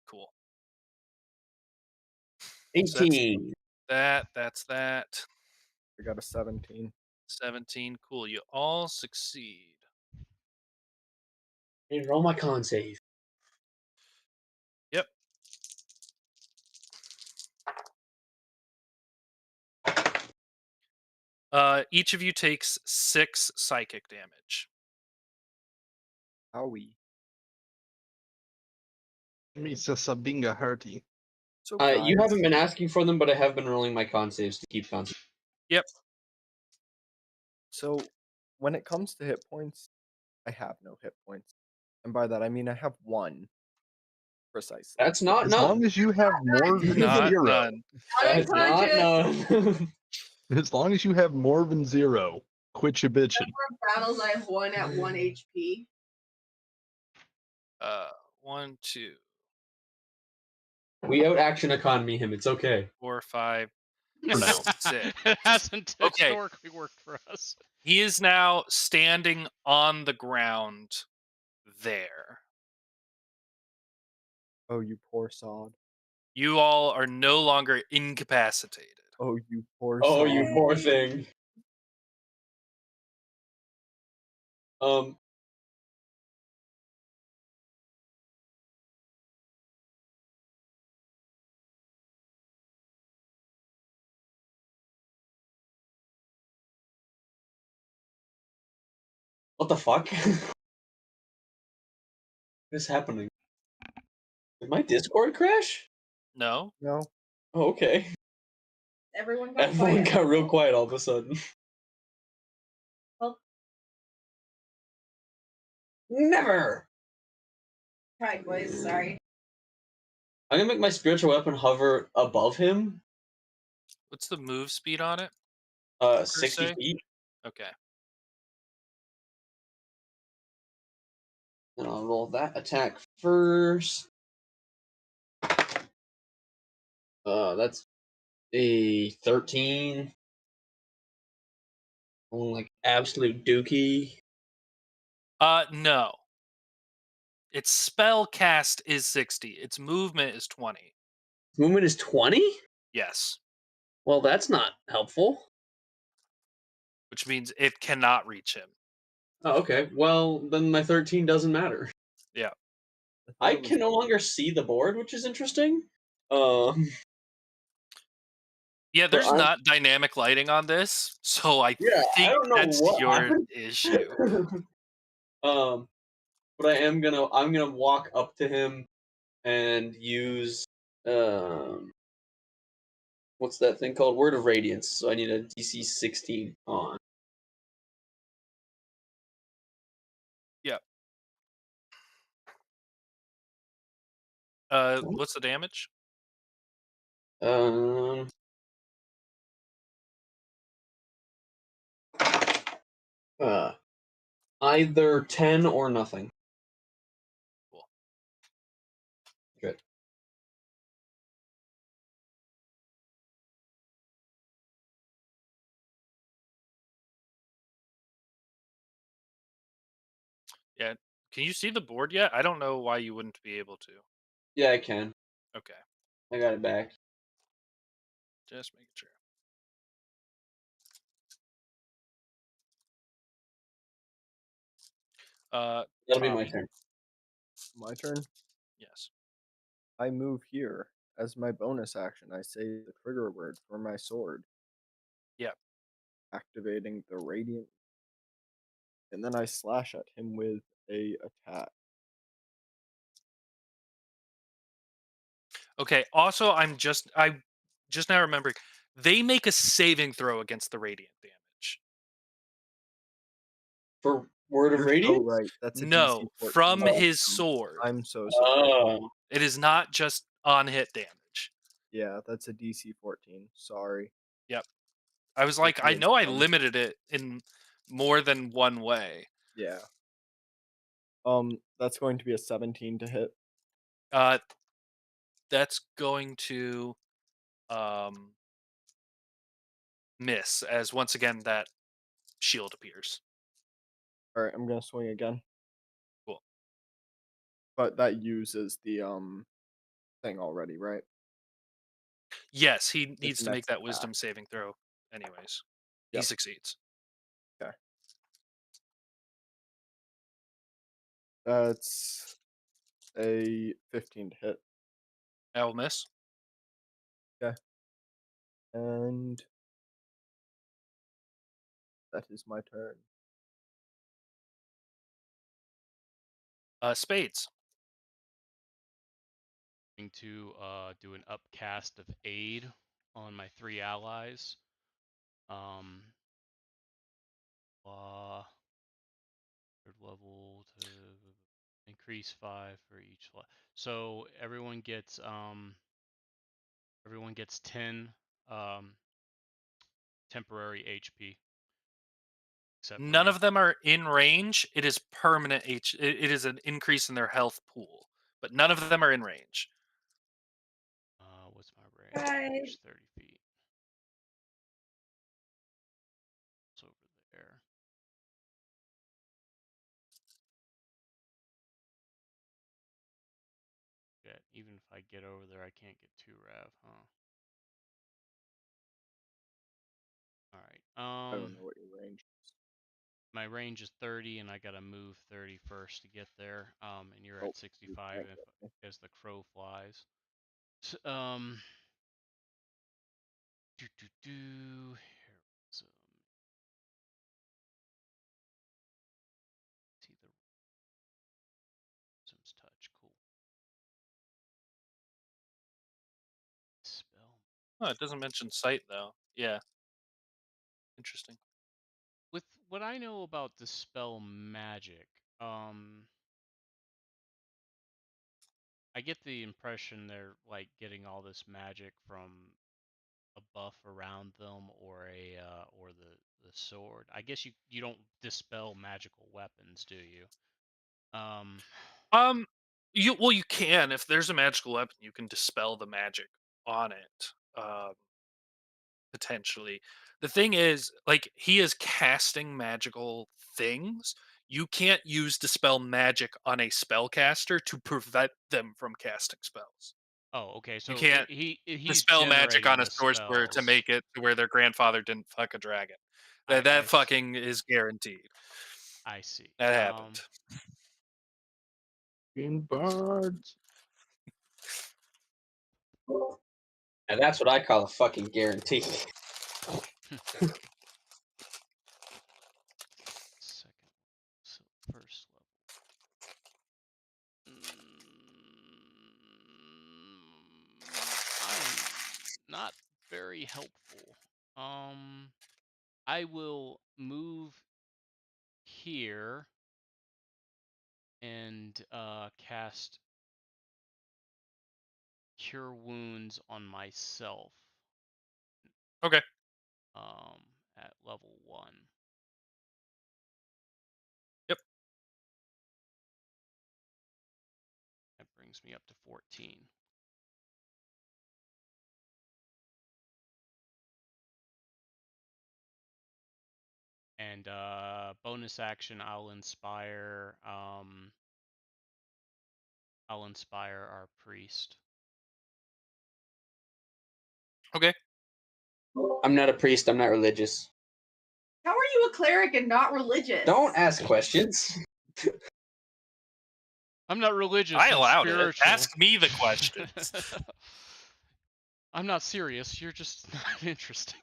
Cool. So that's 18. that. That's that. I got a 17. 17. Cool. You all succeed. And roll my con save. Yep. Each of you takes 6 psychic damage. Howie. Misa Sabinga Hearty. So You guys, haven't been asking for them, but I have been rolling my con saves to keep con saves. Yep. so when it comes to hit points, I have no hit points. And by that I mean I have 1 precisely. That's not As none. long as you have more than Not 0. none. That's not none. As long as you have more than 0, quit your bitching. Battles I have 1 at 1 HP. 1, 2, We out action economy him. It's okay. 4, 5, For now. 6. It hasn't Okay. historically worked for us. He is now standing on the ground there. Oh, you poor sod. You all are no longer incapacitated. Oh, you poor Oh, sod. you poor thing. What the fuck? What is happening? Did my Discord crash? No? No. Oh, okay. Everyone got Everyone quiet. got real quiet all of a sudden. Well, Never! tried, boys. Sorry. I'm gonna make my spiritual weapon hover above him. What's the move speed on it? 60 se? feet. Okay. And I'll roll that attack first. That's a 13. Like absolute dookie. No. Its spell cast is 60. Its movement is 20. Movement is 20? Yes. Well, that's not helpful. Which means it cannot reach him. Oh, okay. Well, then my 13 doesn't matter. Yeah. I thought it can no was longer see the board, which is interesting. Um, Yeah, but there's not dynamic lighting on this, so I yeah, I think don't know that's what your happened. issue. But I'm gonna walk up to him and use what's that thing called? Word of Radiance. So I need a DC 16 on. Yeah. What's the damage? Um, uh, either 10 or nothing. Cool. Good. Yeah. Can you see the board yet? I don't know why you wouldn't be able to. Yeah, I can. Okay. I got it back. Just making sure. That'll be my Tommy. turn. My turn. Yes. I move here. As my bonus action, I say the trigger word for my sword, Yeah. activating the radiant, and then I slash at him with a attack. Okay. Also, I just now remembering they make a saving throw against the radiant damage. For Word of You're so Radiance? right. That's a DC No, 14 from Oh. his wisdom. sword. I'm so sorry. Oh. It is not just on hit damage. Yeah, that's a DC 14. Sorry. Yep. I was like, I Wisdom. know I limited it in more than one way. Yeah. That's going to be a 17 to hit. That's going to miss as once again that shield appears. All right, I'm gonna swing again, Cool. but that uses the thing already, right? Yes, he His needs to make next that attack. wisdom saving throw anyways. He Yep. succeeds. Okay. That's a 15 to hit. I will miss. Okay. And that is my turn. Spades. Going to do an upcast of aid on my 3 allies. Third level to increase 5 for each. So everyone gets 10 temporary HP. Except for None me. of them are in range. It is permanent it is an increase in their health pool, but none of them are in range. What's my range? Right. 30 feet. It's over there. Yeah, even if I get over there, I can't get 2 Rav, huh? Alright, I don't know what your range is. my range is 30, and I gotta move 30 first to get there. And you're Oh, at 65 as the crow flies. So, heroism. See the heroism's touch, cool. Spell. Oh, it doesn't mention sight though. Yeah. Interesting. With what I know about dispel magic, I get the impression they're like getting all this magic from a buff around them or or the sword. I guess you don't dispel magical weapons, do you? Um you can if there's a magical weapon, you can dispel the magic on it. Potentially. The thing is, like, he is casting magical things. You can't use dispel magic on a spellcaster to prevent them from casting spells. Oh, okay. You So can't he's dispel magic on generating a the sorcerer to spells. make it to where their grandfather didn't fuck a dragon. That I that fucking is guaranteed. I see. That happened. Green birds. And that's what I call a fucking guarantee. Second, so first not very helpful. I will move here and cast Cure Wounds on myself. Okay. At level 1. Yep. That brings me up to 14. And bonus action, I'll inspire our priest. Okay. I'm not a priest. I'm not religious. How are you a cleric and not religious? Don't ask questions. I'm not religious. I I'm allowed it. spiritual. Ask me the questions. I'm not serious. You're just not interesting.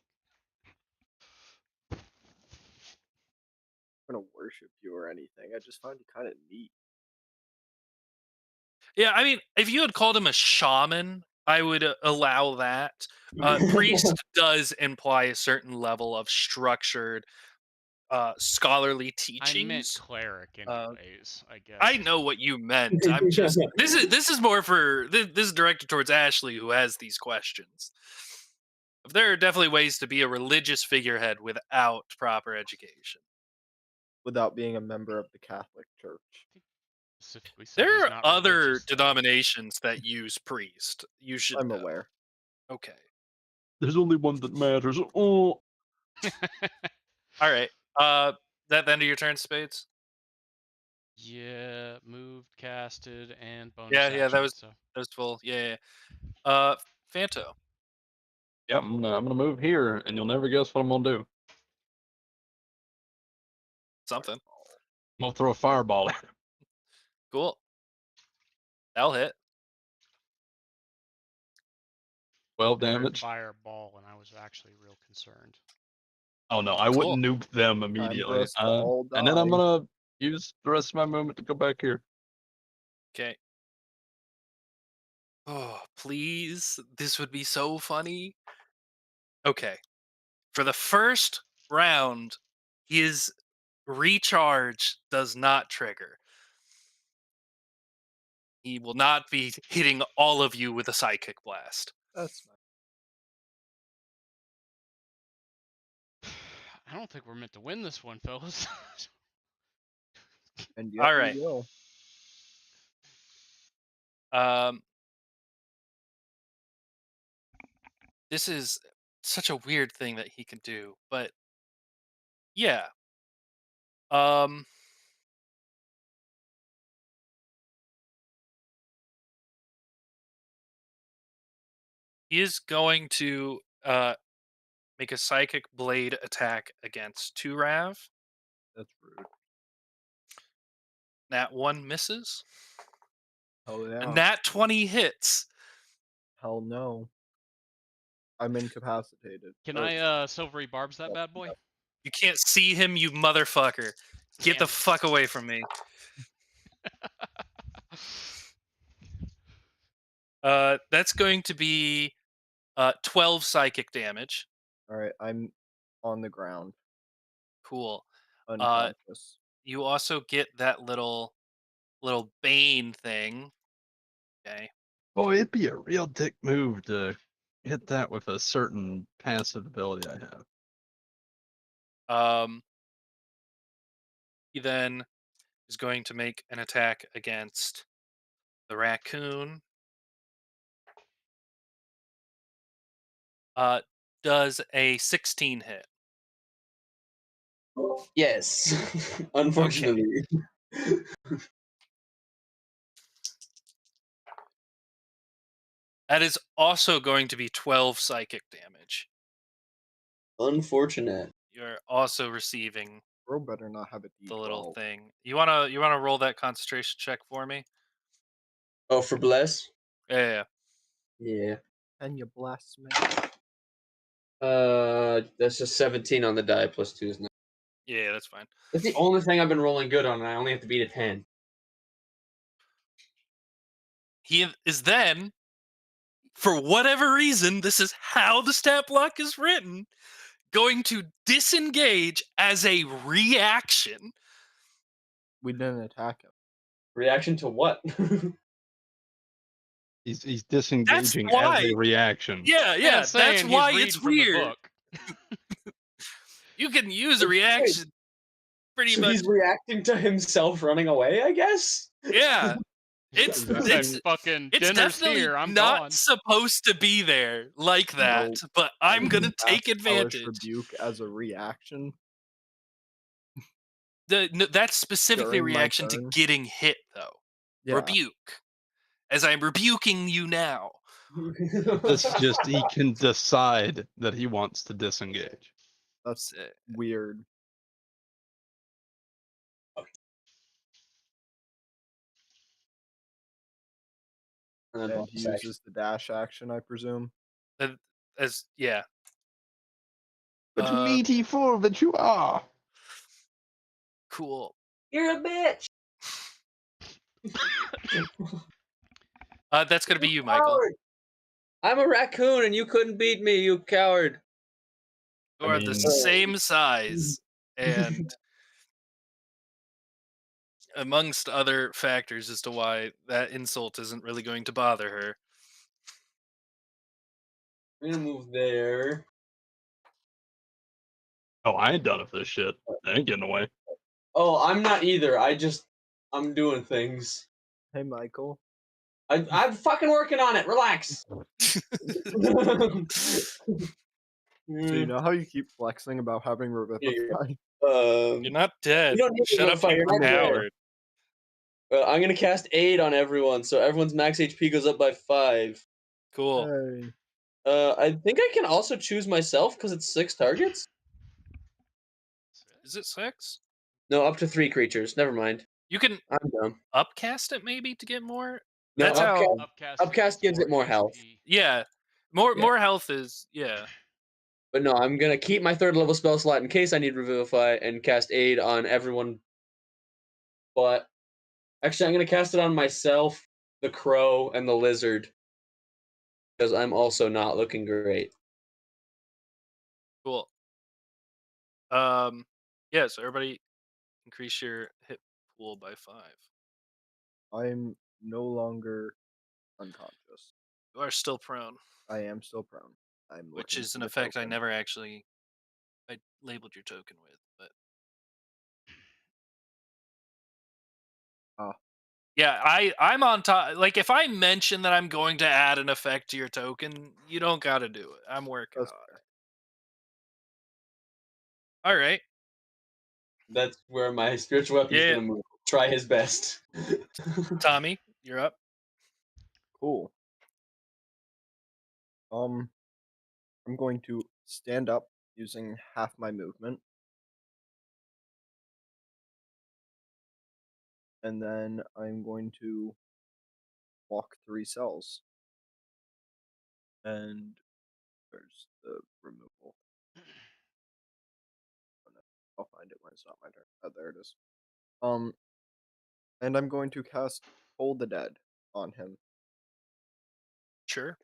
I'm gonna worship you or anything. I just find you kind of neat. Yeah, I mean, if you had called him a shaman, I would allow that. Priest does imply a certain level of structured, scholarly I meant teachings. cleric, anyways. I guess. I know what you meant. I'm just this is more for this is directed towards Ashley, who has these questions. If there are definitely ways to be a religious figurehead without proper education. Without being a member of the Catholic Church. Specifically said he's There are not other religious, though. denominations that use priest. You should I'm know. aware. Okay. There's only one that matters. Oh, All right. That the end of your turn, Spades? Yeah, moved, casted, and bonus Yeah, action. that was So full. Yeah. Fanto. yeah, I'm gonna move here, and you'll never guess what I'm gonna do. Something. I'm gonna throw a fireball at him. Cool. That'll hit. 12 I heard damage. fireball, and I was actually real concerned. Oh no, I Cool. wouldn't nuke them Time for immediately. us to all And then I'm die. gonna use the rest of my movement to go back here. Okay. Oh, please. This would be so funny. Okay. For the first round, his recharge does not trigger. He will not be hitting all of you with a psychic blast. That's nice. I don't think we're meant to win this one, fellas. And yet All we right. will. This is such a weird thing that he can do, but yeah. He is going to make a psychic blade attack against Turav. That's rude. That one misses. Hell yeah. And that 20 hits. Hell no. I'm incapacitated. Can Or- I silvery barbs that bad boy? You can't see him, you motherfucker. Get Damn the it. fuck away from me. That's going to be 12 psychic damage. Alright, I'm on the ground. Cool. Unconscious. You also get that little bane thing. Okay. Boy, it'd be a real dick move to hit that with a certain passive ability I have. He then is going to make an attack against the raccoon. Does a 16 hit? Yes. Unfortunately. That is also going to be 12 psychic damage. Unfortunate. You're also receiving Bro better not have a D12. the little thing. You wanna roll that concentration check for me? Oh, for bless? Yeah. Yeah. Can you bless me? That's just 17 on the die plus 2 is 9. Yeah, that's fine. That's the only thing I've been rolling good on, and I only have to beat a 10. He is then for whatever reason, this is how the stat block is written, going to disengage as a reaction. We didn't attack him. Reaction to what? He's disengaging as why. a reaction. Yeah, And that's saying why he's it's reading from the weird. book. You can use a reaction pretty So much. he's reacting to himself running away, I guess? Yeah. It's Said, fucking it's dinner's definitely here. I'm not gone. supposed to be there like that, No. but I'm gonna Cast take Hellish advantage. Rebuke as a reaction. That's specifically a During my reaction to turn? getting hit, though. Yeah. Rebuke. As I'm rebuking you now. This is just he can decide that he wants to disengage. That's weird. And he uses the dash action, I presume. Yeah. But meaty fool that you are. Cool. You're a bitch. That's gonna be you, Michael. Coward. I'm a raccoon and you couldn't beat me, you coward. You are the same size, and amongst other factors as to why that insult isn't really going to bother her. I'm gonna move there. Oh, I ain't done it for this shit. I ain't getting away. Oh, I'm not either. I'm doing things. Hey, Michael. I'm fucking working on it. Relax. So you know how you keep flexing about having Revivify? You're not dead. You don't need Shut up, Revivify, you you're not dead. coward. I'm gonna cast Aid on everyone, so everyone's max HP goes up by 5. Cool. Hey. I think I can also choose myself because it's 6 targets. Is it 6? No, up to 3 creatures. Never mind. You can I'm dumb. upcast it maybe to get more. No, That's how. Upcast gives it more health. Yeah, more health is But no, I'm gonna keep my 3rd level spell slot in case I need Revivify and cast Aid on everyone. But actually, I'm gonna cast it on myself, the crow, and the lizard because I'm also not looking great. Cool. So everybody increase your hit pool by 5. I'm no longer unconscious. You are still prone, I am still prone. I'm which looking is for an the effect I token. never actually labeled your token with, but yeah, I'm on top. Like if I mention that I'm going to add an effect to your token, you don't got to do it. I'm working That's on fair. it. All right. That's where my spiritual weapon's Yeah. gonna move. Try his best. Tommy, you're up. Cool. I'm going to stand up using half my movement. And then I'm going to walk 3 cells. And there's the removal. Oh, no. I'll find it when it's not my turn. Oh, there it is. And I'm going to cast Toll the Dead on him, Sure.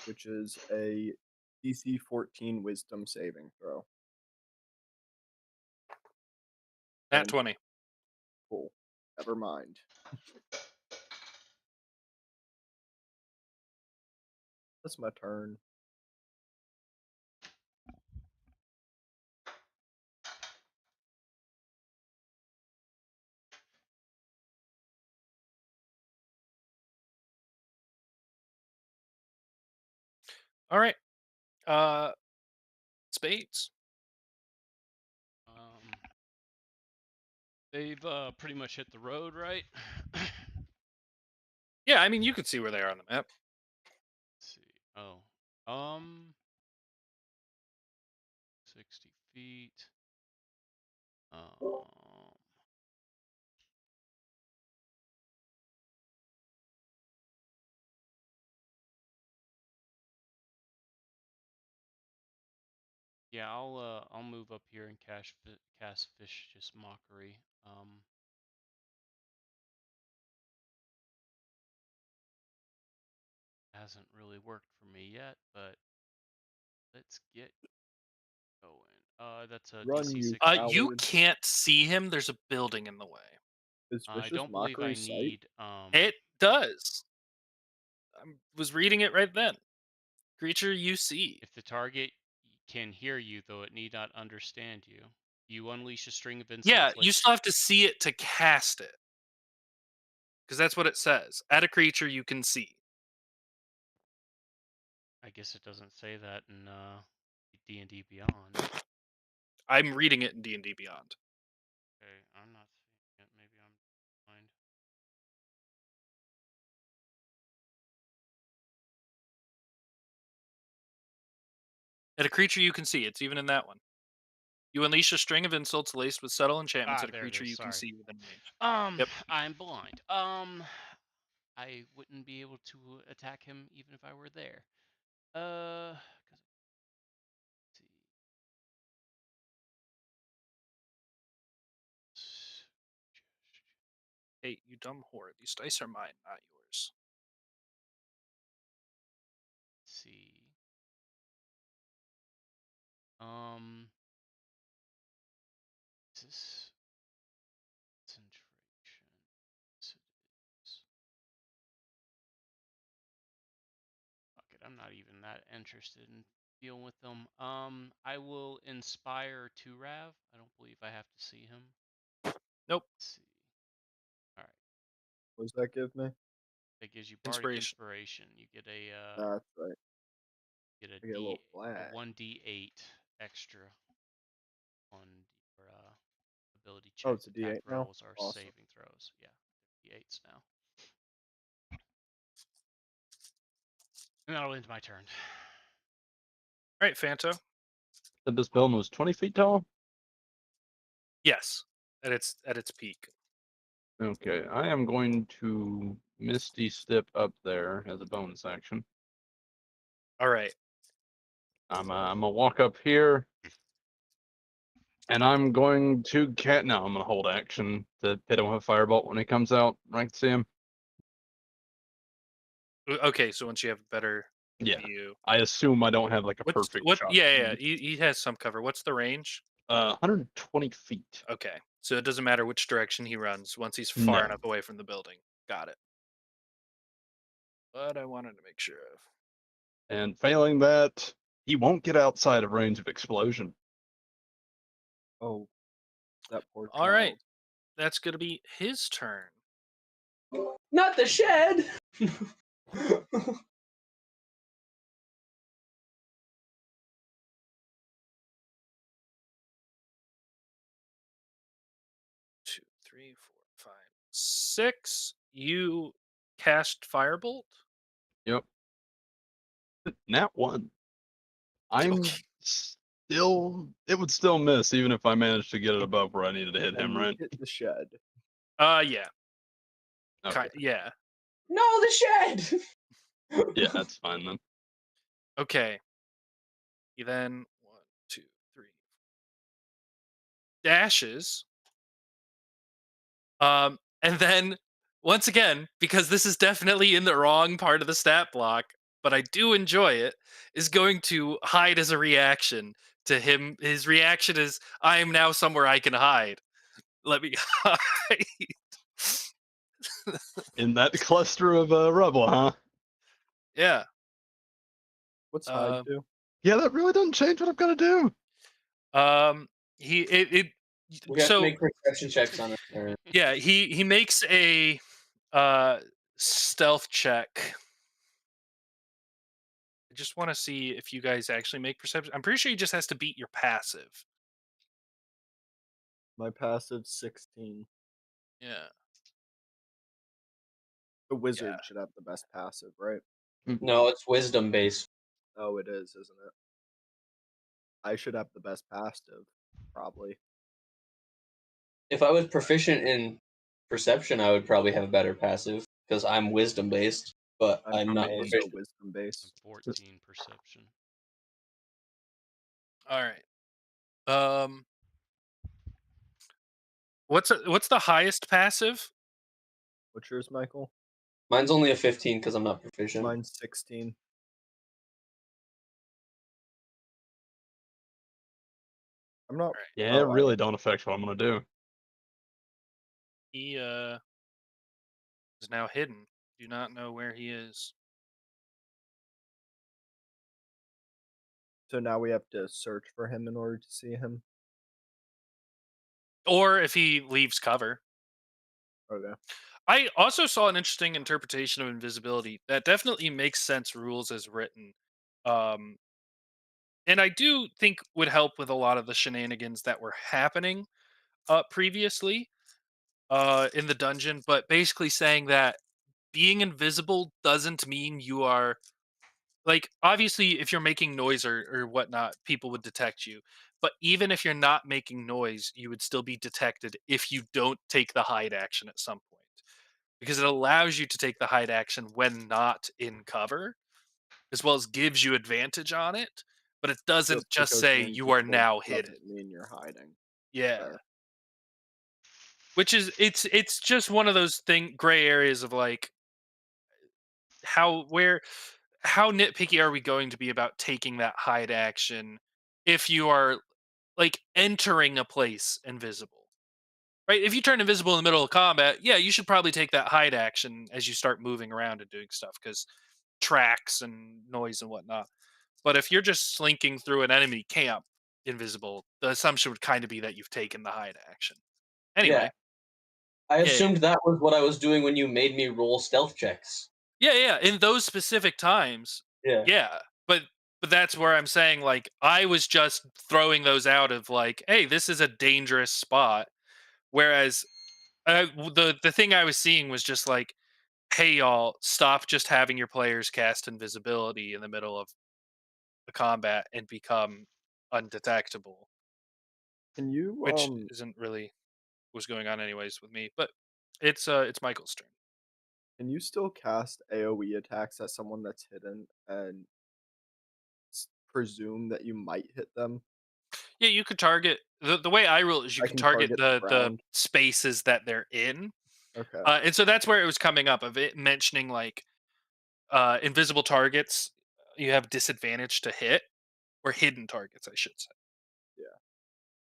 which is a DC 14 Wisdom saving throw. Nat And 20. cool. Never mind. That's my turn. All right. Spades. They've pretty much hit the road, right? Yeah, I mean you can see where they are on the map. Let's see. 60 feet. Yeah, I'll move up here and cast Vicious Mockery. hasn't really worked for me yet, but let's get going. That's a Run, DC you 16. You coward. can't see him. There's a building in the way. Is I Vicious don't believe I Mockery sight? need It does. I was reading it right then. Creature you see. if the target can hear you, though it need not understand you. You unleash a string of Yeah, insults. you still have to see it to cast it. Because that's what it says. Add a creature you can see. I guess it doesn't say that in D&D Beyond. I'm reading it in D&D Beyond. Okay, I'm not seeing it. Maybe I'm blind. Add a creature you can see. It's even in that one. You unleash a string of insults laced with subtle enchantments at a There it creature is. you can Sorry. see within range. Yep. I'm blind. I wouldn't be able to attack him even if I were there. 'Cause let's see. Hey, you dumb whore. These dice are mine, not yours. Let's see. Is this concentration? Yes, it is. Fuck it, I'm not even that interested in dealing with them. I will inspire to Rav. I don't believe I have to see him. Nope. Let's see. All right. What does that give me? That gives you bardic Inspiration. inspiration. You get a That's right. get I get a little a flag. 1d8 extra on your ability Oh, check, it's a attack D8 now? rolls, or Awesome. saving throws. Yeah, d8s now. And that'll end my turn. All right, Phanto. Said this building was 20 feet tall? Yes, at its peak. Okay, I am going to Misty Step up there as a bonus action. All right. I'm gonna walk up here, and I'm going to No, I'm gonna hold action to hit him with a firebolt when he comes out. I can see him. Okay, so once you have better Yeah, view. I assume I don't have like a What's perfect what? shot. Yeah. He has some cover. What's the range? 120 feet. Okay, so it doesn't matter which direction he runs once he's far No. enough away from the building. Got it. But I wanted to make sure of. And failing that, he won't get outside of range of explosion. Oh, that poor All right, child. that's gonna be his turn. Not the shed. 2, 3, 4, 5, 6. You cast Firebolt. Yep. Nat 1. I'm Okay. still. It would still miss even if I managed to get it above where I needed to hit And him, you right? hit the shed. Yeah. Okay. Yeah. No, the shed. Yeah, that's fine then. Okay. He then 1, 2, 3 dashes. And then once again, because this is definitely in the wrong part of the stat block, but I do enjoy it, is going to hide as a reaction to him. His reaction is, I am now somewhere I can hide. Let me hide. In that cluster of rubble, huh? Yeah. What's hide Uh, do? Yeah, that really doesn't change what I'm gonna do. he it We have to so make perception checks on it. yeah, he makes a stealth check. I just want to see if you guys actually make perception. I'm pretty sure he just has to beat your passive. My passive 16. Yeah. The wizard should have the best passive, right? No, it's wisdom based. Oh, it is, isn't it? I should have the best passive, probably. If I was proficient in perception, I would probably have a better passive because I'm wisdom based, but I'm I'm not mean- also proficient. wisdom based. 14 perception. All right. What's the highest passive? What's yours, Michael? Mine's only a 15 because I'm not proficient. Mine's 16. I'm not. Yeah, it Oh, really don't affect what I'm gonna do. He is now hidden. Do not know where he is. So now we have to search for him in order to see him. Or if he leaves cover. Okay. I also saw an interesting interpretation of invisibility that definitely makes sense rules as written. Um, and I do think would help with a lot of the shenanigans that were happening previously in the dungeon, but basically saying that being invisible doesn't mean you are like obviously if you're making noise or whatnot, people would detect you. But even if you're not making noise, you would still be detected if you don't take the hide action at some point. Because it allows you to take the hide action when not in cover, as well as gives you advantage on it. But it Just doesn't just because say you're you are invisible now hidden. doesn't mean you're hiding. Yeah. Fair. Which is it's just one of those gray areas of like how where how nitpicky are we going to be about taking that hide action if you are like entering a place invisible, right? If you turn invisible in the middle of combat, yeah, you should probably take that hide action as you start moving around and doing stuff because tracks and noise and whatnot. But if you're just slinking through an enemy camp invisible, the assumption would kind of be that you've taken the hide action. Yeah, Anyway, I yeah, yeah, assumed that was what I was doing when you made me roll stealth checks. yeah. In those specific times, Yeah. yeah. But but that's where I'm saying like I was just throwing those out of like, hey, this is a dangerous spot. Whereas the thing I was seeing was just like, hey y'all, stop just having your players cast invisibility in the middle of the combat and become undetectable, Can you which isn't really what's going on anyways with me. But it's Michael's turn. can you still cast AoE attacks at someone that's hidden and presume that you might hit them? Yeah, you could target the way I rule is you I could can target target the the ground. spaces that they're in. Okay. And so that's where it was coming up of it mentioning like invisible targets you have disadvantage to hit, or hidden targets I should say.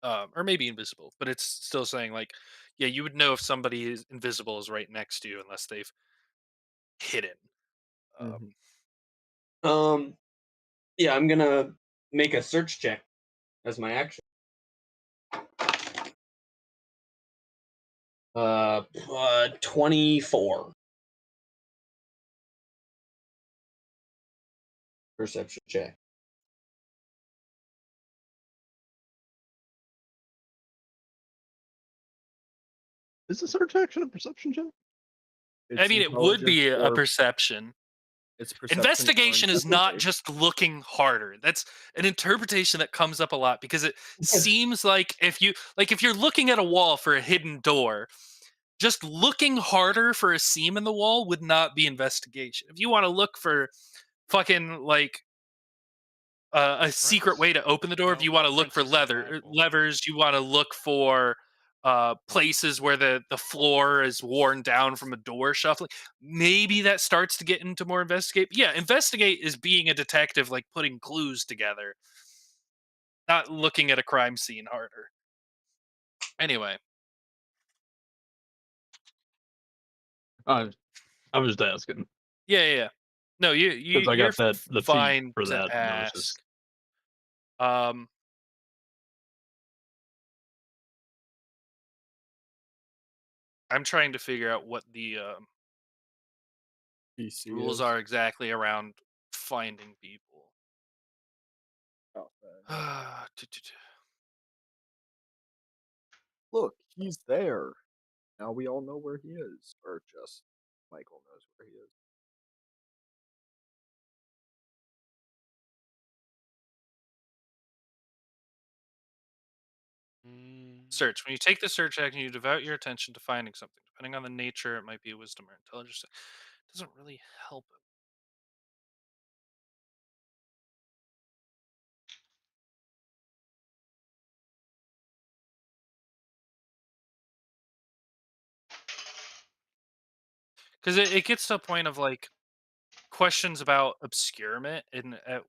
Yeah. Or maybe invisible, but it's still saying like, yeah, you would know if somebody is invisible is right next to you unless they've hidden. Mhm. Um. Yeah, I'm gonna make a search check as my action. 24 perception check. Is the search action a perception check? I It's mean, it would intelligence be a or perception. it's perception or Investigation is not investigation. just looking harder. That's an interpretation that comes up a lot because it seems like if you're looking at a wall for a hidden door, just looking harder for a seam in the wall would not be investigation. If you want to look for fucking like a secret way Reference? to open the door, if No, you want to look reference for is survival. levers, you want to look for places where the floor is worn down from a door shuffling, maybe that starts to get into more investigate. Yeah, investigate is being a detective, like putting clues together, not looking at a crime scene harder. Anyway, I I was just asking yeah. No, because I you're got that the feat fine for to that, and I was just ask. Um, I'm trying to figure out what the PC rules is. are exactly around finding people. Oh, fair enough. Tu- tu- tu. Look, he's there. Now we all know where he is, or just Michael knows where he is. Mm, Search. When you take the search action, you devote your attention to finding something. Depending on the nature, it might be wisdom or intelligence. It doesn't really help him. because it gets to a point of like questions about obscurement and let me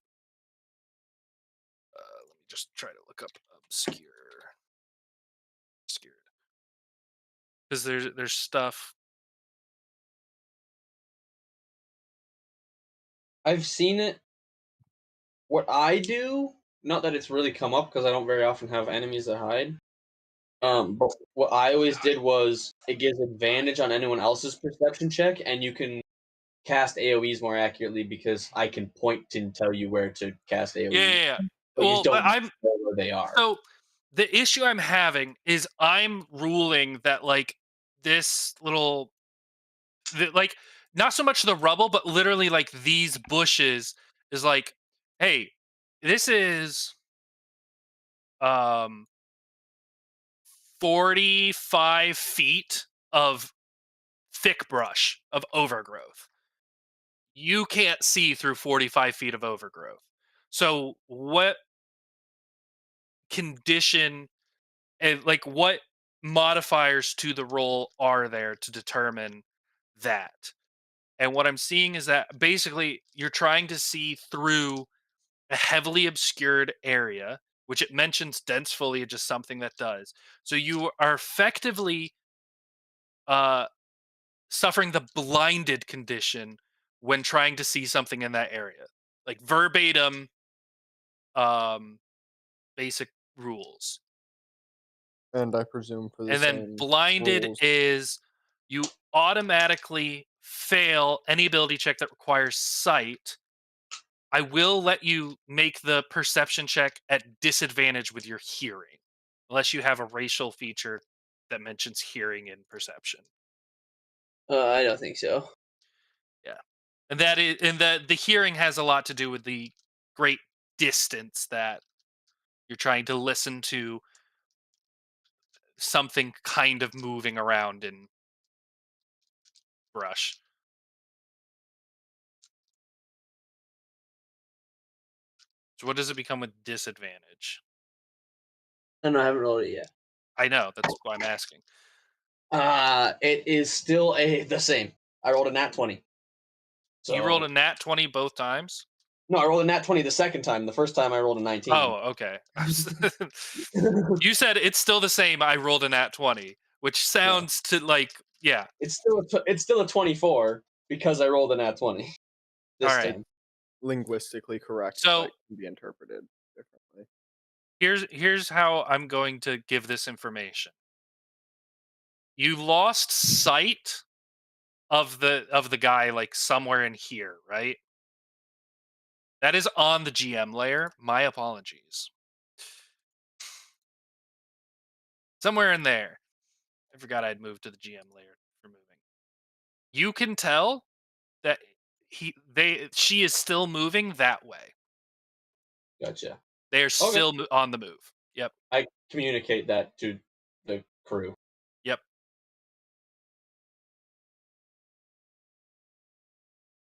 just try to look up obscured because there's stuff. I've seen it. What I do, not that it's really come up because I don't very often have enemies that hide. But what I always did was it gives advantage on anyone else's perception check, and you can cast AoEs more accurately because I can point and tell you where to cast Yeah, AoEs, yeah, yeah. but you just Well, but don't I'm know where they are. so the issue I'm having is I'm ruling that like this little like not so much the rubble, but literally like these bushes is like, hey, this is um 45 feet of thick brush of overgrowth. You can't see through 45 feet of overgrowth. So what condition and like what modifiers to the roll are there to determine that? And what I'm seeing is that basically you're trying to see through a heavily obscured area, which it mentions dense foliage is something that does. So you are effectively uh, suffering the blinded condition when trying to see something in that area, like verbatim um, basic rules. And I presume for the And then same blinded rules. is you automatically fail any ability check that requires sight. I will let you make the perception check at disadvantage with your hearing, unless you have a racial feature that mentions hearing and perception. I don't think so. Yeah, and that is, and the hearing has a lot to do with the great distance that you're trying to listen to something kind of moving around in brush. So what does it become with disadvantage? And I haven't rolled it yet. I know, that's why I'm asking. It is still the same. I rolled a nat 20. You rolled So a nat 20 both times? no, I rolled a nat 20 the second time. The first time I rolled a 19. Oh, okay. You said it's still the same. I rolled a nat 20, which No, sounds to like, yeah. it's still a 24 because I rolled a nat 20 All this right. And time. linguistically correct, So but can be interpreted differently. here's how I'm going to give this information. You lost sight of the guy like somewhere in here, right? That is on the GM layer. My apologies. Somewhere in there. I forgot I'd moved to the GM layer for moving. You can tell that she is still moving that way. Gotcha. They are Okay. still on the move. Yep. I communicate that to the crew. Yep.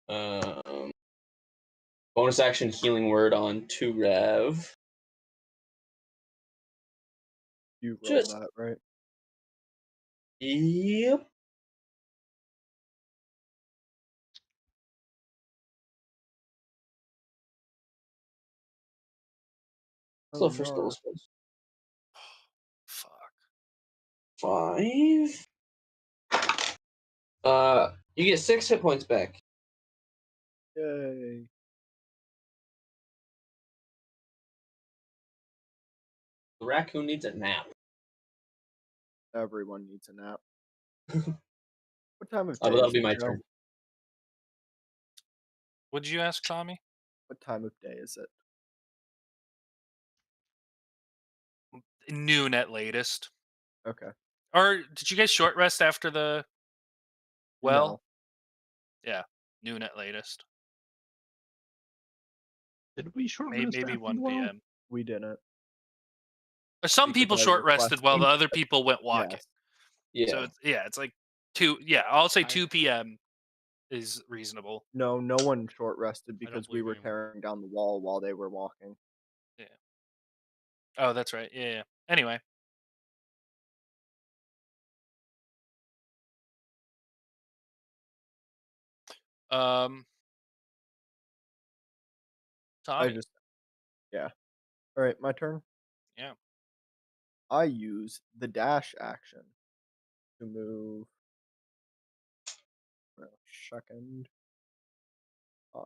Um, bonus action healing word on 2 Rev. You rolled Just that, right? yep. Oh So first level no. spells. Fuck. 5. You get 6 hit points back. Yay. The raccoon needs a nap. Everyone needs a nap. What time of But day that'll is be it, my Joe? turn. What did you ask, Tommy? What time of day is it? Noon at latest. Okay. Or did you guys short rest after the well? No, Yeah. Noon at latest. Did we short Maybe rest maybe after the 1 well? p.m. we didn't Some because people I short rested while the requested. other people went walking. Yes. So Yeah. it's like 2, yeah, I'll say I 2 p.m. is reasonable. No, no one short rested I don't because we believe were anyone. tearing down the wall while they were walking. Yeah. Oh, that's right. Yeah, yeah. Anyway, Um, I Tommy. just yeah. All right, my turn. Yeah. I use the dash action to move. Second. Fine.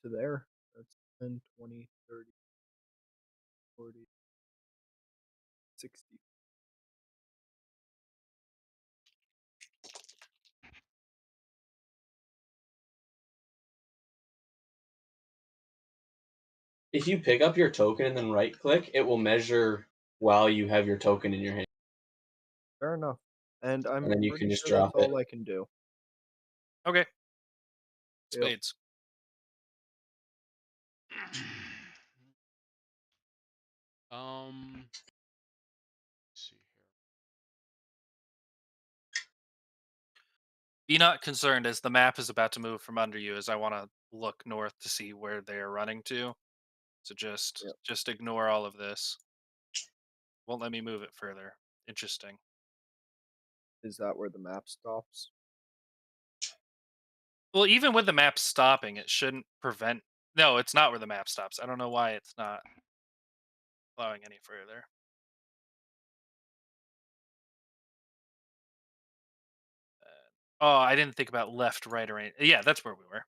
To there. That's 10, 20, 30, 40, 60. If you pick up your token and then right click, it will measure while you have your token in your hand, Fair enough. And I'm and then you pretty can just sure that's drop it. all I can do. Okay. Yep. Spades. Let's see here. Be not concerned as the map is about to move from under you, as I want to look north to see where they are running to. So Yep. just ignore all of this. Won't let me move it further. Interesting. Is that where the map stops? Well, even with the map stopping, it shouldn't prevent. No, it's not where the map stops. I don't know why it's not allowing any further. Oh, I didn't think about left, right, or anything. Yeah, that's where we were.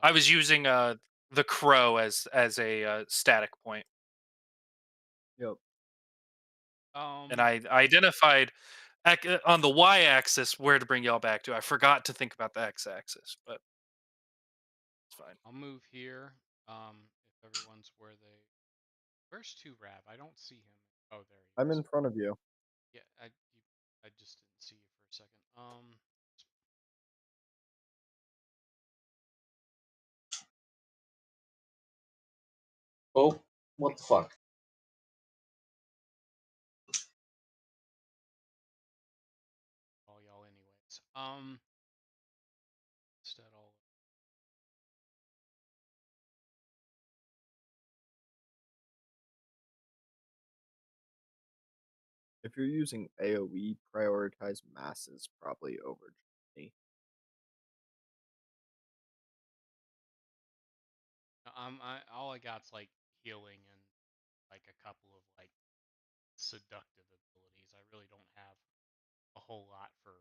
I was using the crow as a static point, Yep. and I identified on the y-axis where to bring y'all back to. I forgot to think about the x-axis, but it's fine. I'll move here. If everyone's where they. Where's Two Rab? I don't see him. Oh, there he I'm is. in front of you. Yeah, I just didn't see you for a second. Oh, what the fuck? All y'all, anyways. Instead, I'll. If you're using AoE, prioritize masses probably over journey. All I got's like healing and like a couple of like seductive abilities. I really don't have a whole lot for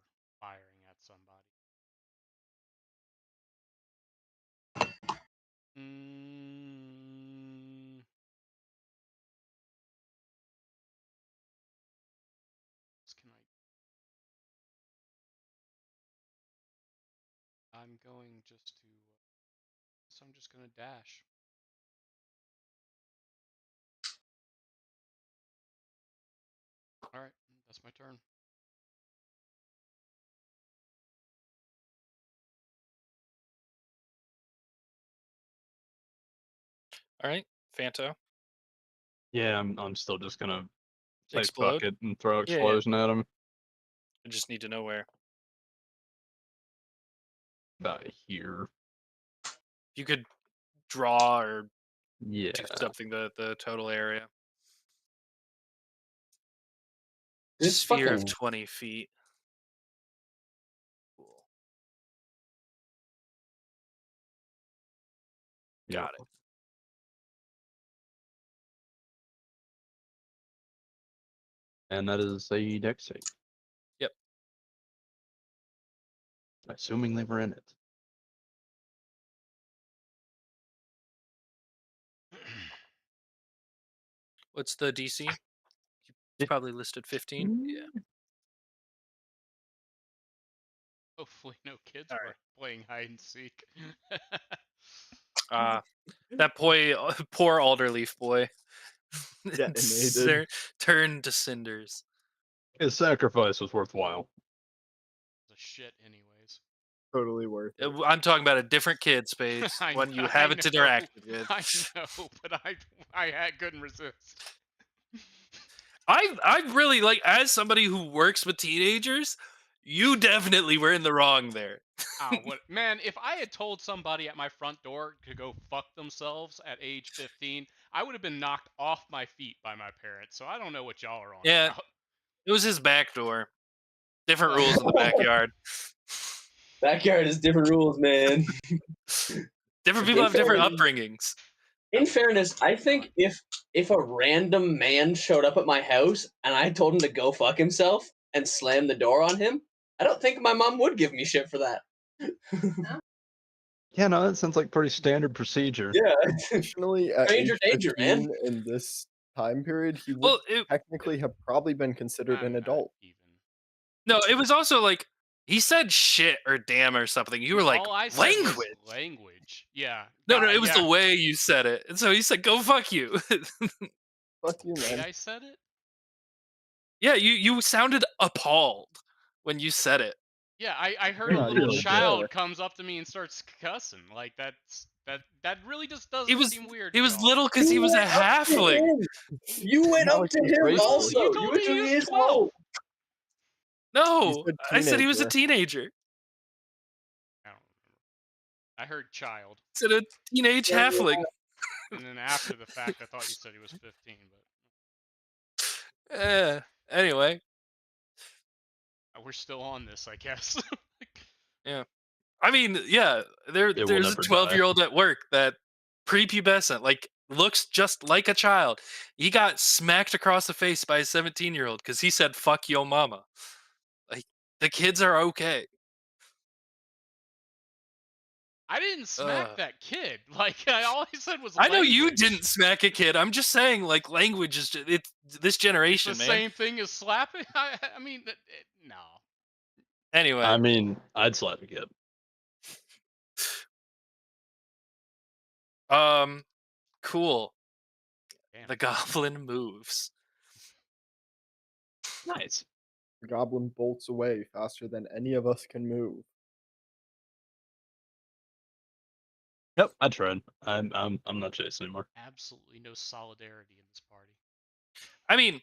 firing at somebody. What can I'm going just to. So I'm just gonna dash. All right, that's my turn. All right, Fanto, Yeah, I'm still just gonna say fuck explode. it and throw Yeah, yeah. explosion at him. I just need to know where. About here. You could draw or Yeah. do something the total area. This Sphere of fucking 20 feet. Cool. Got it. And that is a deck save. Yep. Assuming they were in it. What's the DC? It's probably listed 15. Yeah. Hopefully, no kids All were playing hide and seek. right. That poor Alderleaf boy. Detonated. Turned to cinders. His sacrifice was worthwhile. The shit, anyways. Totally worth it. I'm talking about a different kid, Spades. One you haven't interacted with. I know, but I couldn't resist. I really like, as somebody who works with teenagers, You definitely were in the wrong there. What man, if I had told somebody at my front door to go fuck themselves at age 15, I would have been knocked off my feet by my parents. So I don't know what y'all are on Yeah, about. it was his back door. Different Well, rules in the backyard. Backyard is different rules, man. Different people In have different fairness, upbringings. I think if a random man showed up at my house and I told him to go fuck himself and slam the door on him, I don't think my mom would give me shit for that. Yeah, no, that sounds like pretty standard procedure. Yeah. Additionally, at age Stranger danger, 15 man. in this time period, he would Well, technically have probably been considered an I'm not adult. even. no, it was also like he said shit or damn or something. You were like, All I said was language. language. Yeah. No, it was yeah. the way you said it. And so he said, go fuck you. Fuck you, The way man. I said it? Yeah, you sounded appalled when you said it. Yeah, I heard You're a not little even child there. comes up to me and starts cussing. Like that really just It doesn't was seem weird. it to was y'all. little because he was a went up to halfling. him. You went Now up it's to just him racist. also. You told went me to he was his 12. home. He No, said I said he was a teenager. teenager. I don't remember. I heard child, I said a teenage Yeah, halfling. and then after the fact, I thought you said he was 15. But Anyway, we're still on this, I guess. yeah. I mean, yeah, It will there's a never die. 12-year-old at work that prepubescent, like looks just like a child. He got smacked across the face by a 17-year-old because he said "fuck yo mama." Like the kids are okay. I didn't smack Uh, that kid. Like all I said was I know you language. didn't smack a kid. I'm just saying, like language is it's this It's generation, the man. same thing as slapping. I mean, no. Anyway, I mean, I'd slap a kid. cool. Damn. The goblin moves. Nice. The goblin bolts away faster than any of us can move. Yep, I tried. I'm not chasing anymore. Absolutely no solidarity in this party. I mean,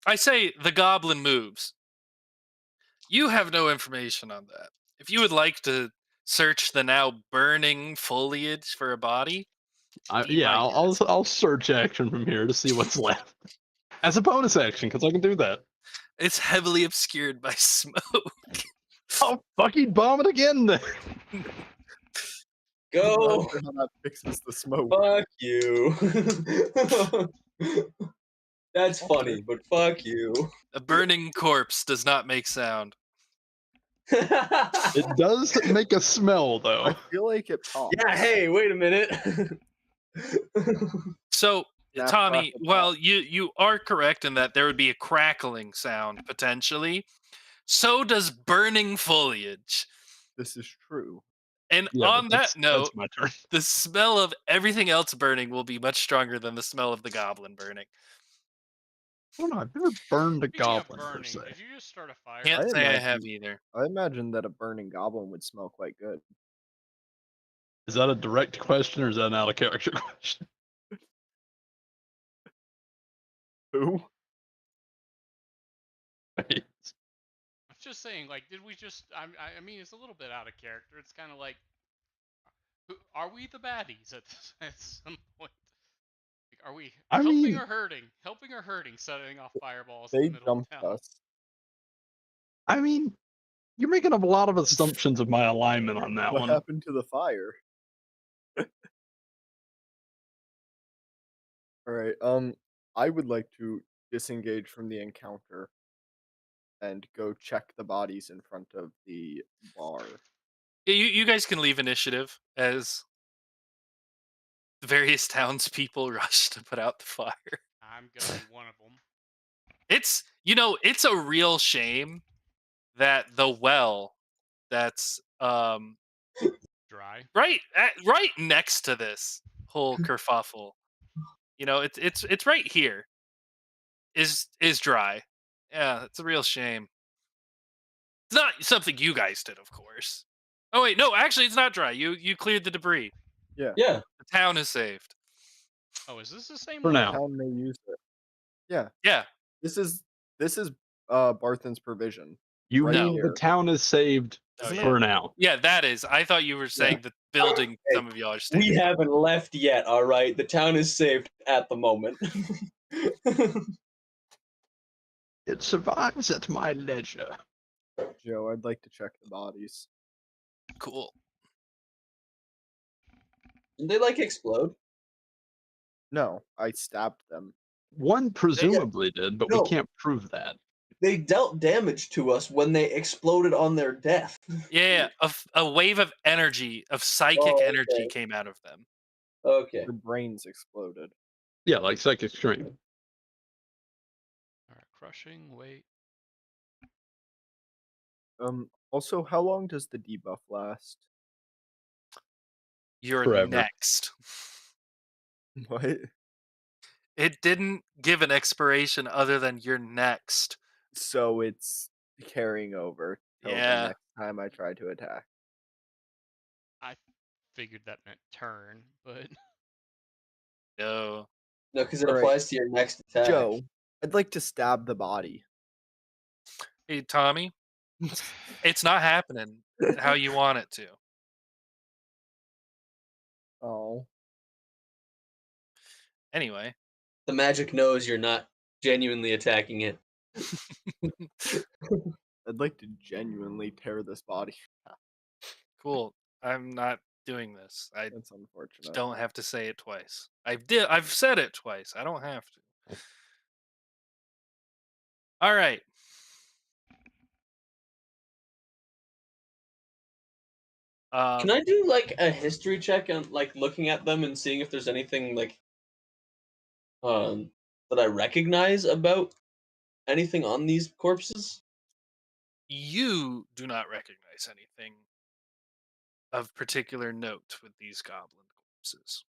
I say the goblin moves. You have no information on that. If you would like to search the now burning foliage for a body, be Yeah, my guest. I'll search action from here to see what's left as a bonus action because I can do that. It's heavily obscured by smoke. I'll fucking bomb it again then. I'm not Go. sure how that fixes the smoke. Fuck you. That's funny, but fuck you. A burning corpse does not make sound. It does make a smell I though. feel like it pops. Yeah, hey, wait a minute. So, Snap, Tommy, crackle, well, pop. you are correct in that there would be a crackling sound potentially. So does burning foliage. This is true. And Yeah, on but that note, that's my turn. the smell of everything else burning will be much stronger than the smell of the goblin burning. I don't know. I've never burned a Speaking of goblin per burning, se. did you just start a fire? Can't I say I imagine- have either. I imagine that a burning goblin would smell quite good. Is that a direct question or is that an out of character question? Who? I'm just saying, like, did we just? I mean, it's a little bit out of character. It's kind of like, are we the baddies at some point? Like, are we I helping mean- or hurting? Helping or hurting? Setting off fireballs in They the middle of jumped town. us. I mean, you're making up a lot of assumptions of my alignment on that What one. happened to the fire? Alright, I would like to disengage from the encounter and go check the bodies in front of the bar. Yeah, you guys can leave initiative as the various townspeople rush to put out the fire. I'm gonna be one of them. It's it's a real shame that the well that's Dry. right next to this whole kerfuffle, it's right here is dry. Yeah, it's a real shame. It's not something you guys did, of course. Oh wait, no, actually, it's not dry. You cleared the debris. Yeah, Yeah. The town is saved. Oh, is this the same For one? now. town may use it. Yeah, Yeah, this is Barthen's provision. You Right No. mean the here. town is saved Oh, Isn't yeah. for it? now? Yeah, that is. I thought you were Yeah. saying the building Hey, some of y'all are we standing on. haven't left yet, alright? The town is saved at the moment. It survives at my leisure. Joe, I'd like to check the bodies. Cool. Did they, like, explode? No, I stabbed them. One They, presumably did, but we No. can't prove that. They dealt damage to us when they exploded on their death. yeah, a wave of energy, of psychic Oh, energy okay. came out of them. Okay. Their brains exploded. Yeah, like psychic stream. All right, crushing. Wait. Also, how long does the debuff last? You're Forever. next. What? It didn't give an expiration other than you're next. So it's carrying over till the Yeah. next time I try to attack. I figured that meant turn, but No. No, because it All right, applies to your next attack. Joe, I'd like to stab the body. Hey, Tommy, it's not happening how you want it to. Oh, Anyway. The magic knows you're not genuinely attacking it. I'd like to genuinely tear this body. Cool. I'm not doing this. I That's unfortunate. don't have to say it twice. I've said it twice. I don't have to. All right. Can I do like a history check on like looking at them and seeing if there's anything like that I recognize about anything on these corpses? You do not recognize anything of particular note with these goblin corpses.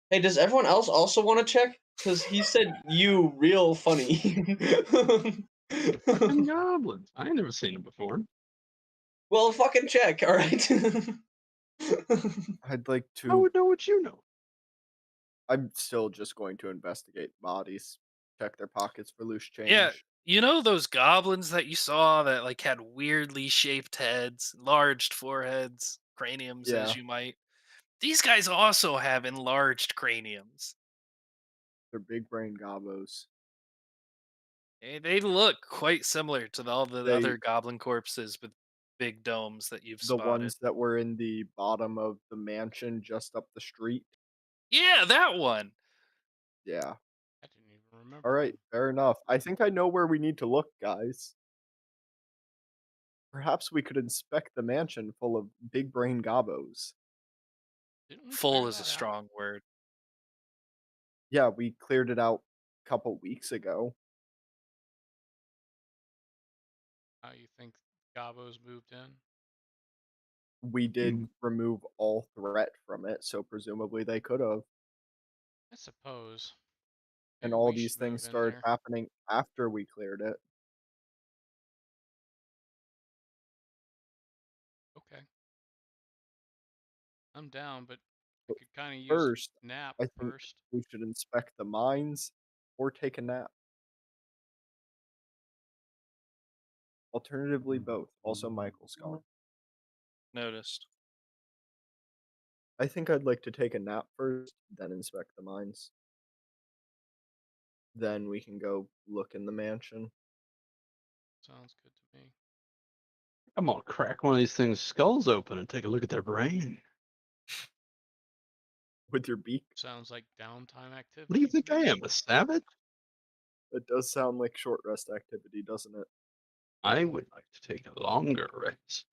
Hey, does everyone else also want to check? Because he said you real funny. Fucking goblins. I ain't never seen them before. Well, fucking check, alright? I'd like I to. would know what you know. I'm still just going to investigate bodies, check their pockets for loose change. Yeah, you know those goblins that you saw that like had weirdly shaped heads, enlarged foreheads, craniums Yeah. as you might. These guys also have enlarged craniums. They're big brain gobos. They look quite similar to all the They, other goblin corpses with big domes that you've the spotted. ones that were in the bottom of the mansion just up the street. Yeah, that one. Yeah. I didn't even remember. All right, Them. fair enough. I think I know where we need to look, guys. Perhaps we could inspect the mansion full of big brain gobos. Didn't we Full clear is a that out? strong word. Yeah, we cleared it out a couple weeks ago. How you think Gabos moved in? We did remove all threat from it, so presumably they could have. I suppose. And Maybe all we these should things move in started there. happening after we cleared it. Okay. I'm down, but I But could kind of use first, a nap I think first. we should inspect the mines or take a nap. Alternatively, both. Also, Michael's gone. Noticed. I think I'd like to take a nap first, then inspect the mines. Then we can go look in the mansion. Sounds good to me. I'm gonna crack one of these things' skulls open and take a look at their brain. With your beak? Sounds like downtime activity. What do you to think I me. am, a savage? It does sound like short rest activity, doesn't it? I would like to take a longer rest.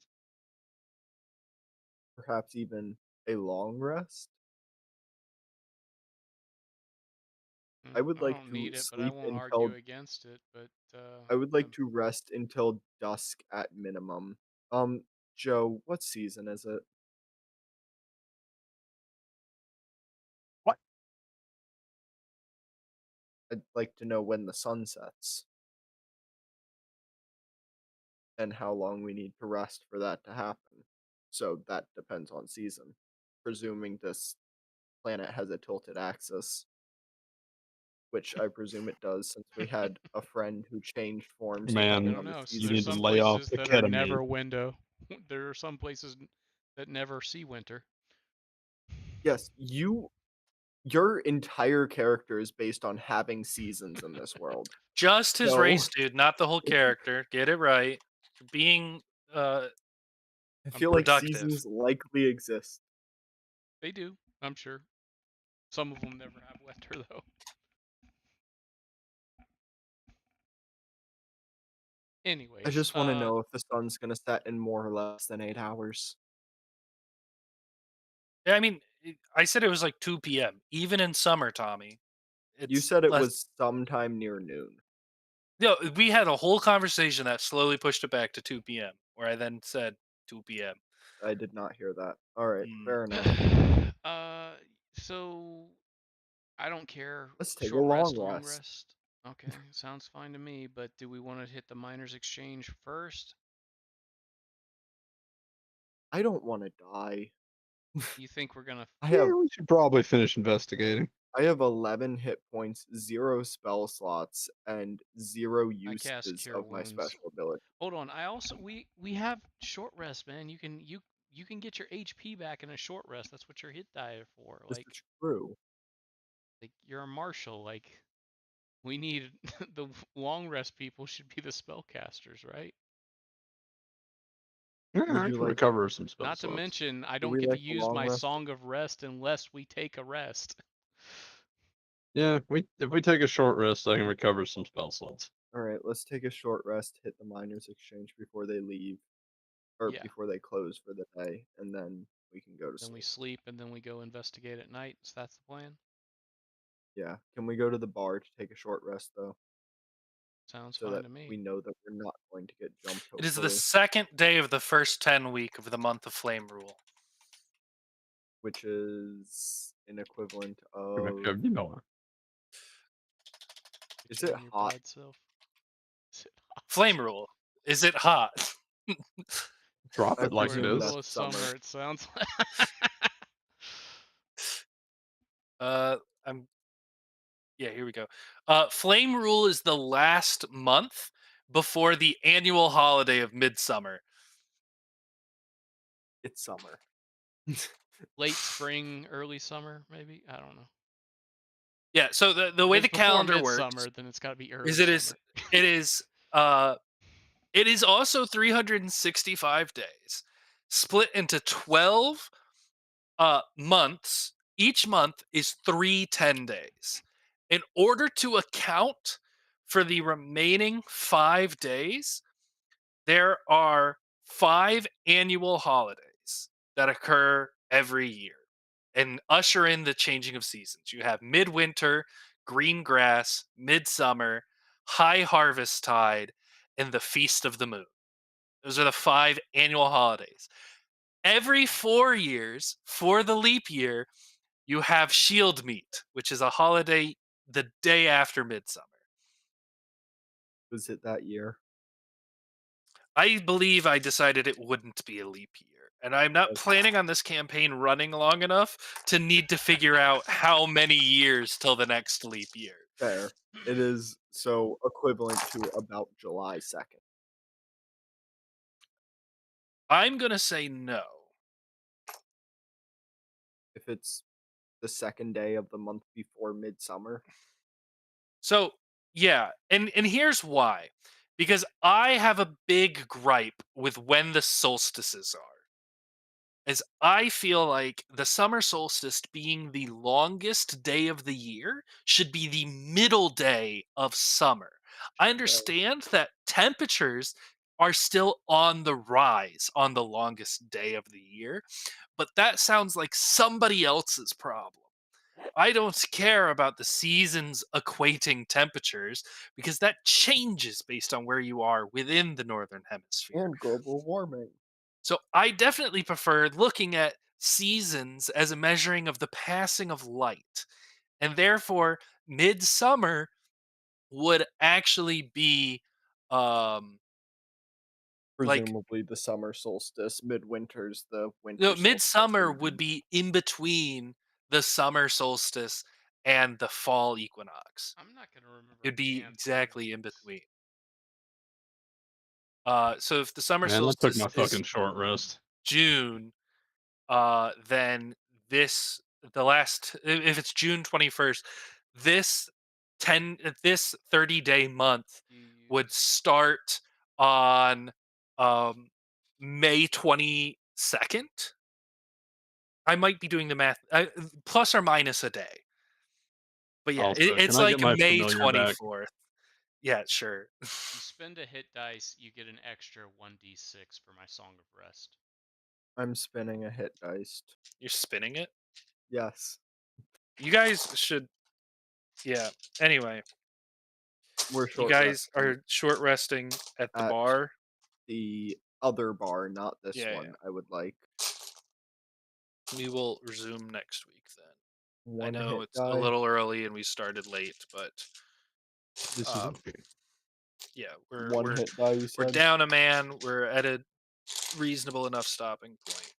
Perhaps even a long rest? I would I like don't to need it, but I sleep won't argue until against it. But I would like to rest until dusk at minimum. Joe, what season is it? What? I'd like to know when the sun sets. And how long we need to rest for that to happen. So that depends on season. Presuming this planet has a tilted axis. which I presume it does since we had a friend who changed forms I depending Man, don't on the know. So you there's need seasons. to some lay off places the that are ketamine. never window. There are some places that never see winter. Yes, your entire character is based on having seasons in this world. Just his So race, dude, not the whole character. Get it right. Being uh I feel like productive. seasons likely exist. They do, I'm sure. Some of them never have winter though. I Anyways, just want to know if the sun's gonna set in more or less than 8 hours. Yeah, I mean, I said it was like 2 p.m. Even in summer, Tommy, You it's said it less. was sometime near noon. No, we had a whole conversation that slowly pushed it back to 2 p.m. Where I then said 2 p.m. I did not hear that. All right, Mm. fair enough. uh, so I don't care. Let's take a Short long rest, long rest. rest. Okay, sounds fine to me. But do we want to hit the miners' exchange first? I don't want to die. You think we're gonna? I Yeah, have we should probably finish investigating. I have 11 hit points, 0 spell slots, and 0 I cast uses cure of my wounds. special ability. Hold on. I also we have short rest, man. You can get your HP back in a short rest. That's what your hit die are for. This is true. Like you're a marshal. Like we need the long rest people should be the spellcasters, right? Yeah, Would I you can like recover some spell Not to slots. mention, I do don't we get to like a use long my rest? song of rest unless we take a rest. Yeah, if we take a short rest, I can recover some spell slots. All right, let's take a short rest, hit the miners exchange before they leave or Yeah. before they close for the day, and then we can go to Then we sleep. sleep and then we go investigate at night. So that's the plan. Yeah. Can we go to the bar to take a short rest though, Sounds so fine that to me. we know that we're not going to get jumped It is the hopefully, second day of the first 10 week of the month of Flame Rule. which is an equivalent Okay, of you know what? is Get you it on your hot? bad self. Is it hot? Flame Rule. Is it hot? Drop I it like We're it in the presume middle is. that's of summer. summer. It sounds like. I'm Yeah, here we go. Flame Rule is the last month before the annual holiday of Midsummer. It's summer. Late spring, early summer, maybe. I don't know. Yeah, so the If way it's the before calendar works midsummer, then it's got to be is early it is summer. it is uh it is also 365 days split into 12 months. Each month is 3 10 days. In order to account for the remaining 5 days, there are 5 annual holidays that occur every year and usher in the changing of seasons. You have midwinter, green grass, midsummer, high harvest tide, and the feast of the moon. Those are the 5 annual holidays. Every 4 years, for the leap year, you have shield meet, which is a holiday the day after midsummer. Was it that year? I believe I decided it wouldn't be a leap year. And I'm not Okay, planning on this campaign running long enough to need to figure out how many years till the next leap year. fair. It is so equivalent to about July 2nd. I'm going to say no. If it's the second day of the month before midsummer. So, yeah, and here's why. Because I have a big gripe with when the solstices are. As I feel like the summer solstice being the longest day of the year should be the middle day of summer. I Fair. understand that temperatures are still on the rise on the longest day of the year, but that sounds like somebody else's problem. I don't care about the seasons equating temperatures because that changes based on where you are within the northern hemisphere. And global warming. So I definitely prefer looking at seasons as a measuring of the passing of light. And therefore, midsummer would actually be um like Presumably the summer solstice, midwinter's the winter no, solstice midsummer and would then be in between the summer solstice and the fall equinox. I'm not gonna remember It'd be damn thing of exactly in this. between. So if the summer Man, that took solstice my is fucking short rest. June, then this the last if it's June 21st, this 30-day month You would use start on May 22nd. I might be doing the math plus or minus a day. But yeah, Also, can it's I get like my May familiar back? 24th. Yeah, sure. you spend a hit dice, you get an extra 1d6 for my Song of Rest. I'm spinning a hit dice. You're spinning it? Yes, You guys should yeah. Anyway, we're you short guys resting are short resting at the at bar. the other bar, not this Yeah, one. I would like we will resume next week then. I one know hit it's a die. little early and we started late, but This is um, okay. yeah, One hit die. You we're said. down a man. We're at a reasonable enough stopping point,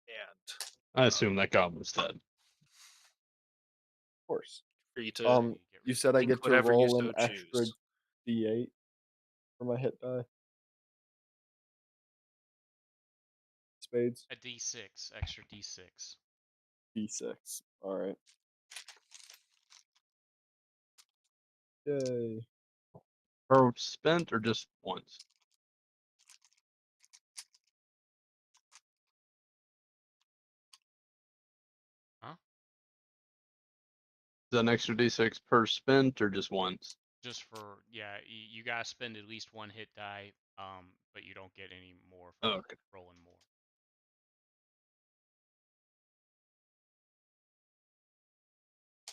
and I assume that goblin's dead. Of course. free to You get You rid said I think get to whatever you roll an so extra choose. d8 for my hit die. Spades. a d6, extra d6. D6. All right. Yay. Per spent or just once? Huh? Is that an extra d6 per spent or just once? Just for you guys spend at least one hit die, but you don't get any more for Oh, okay. rolling more.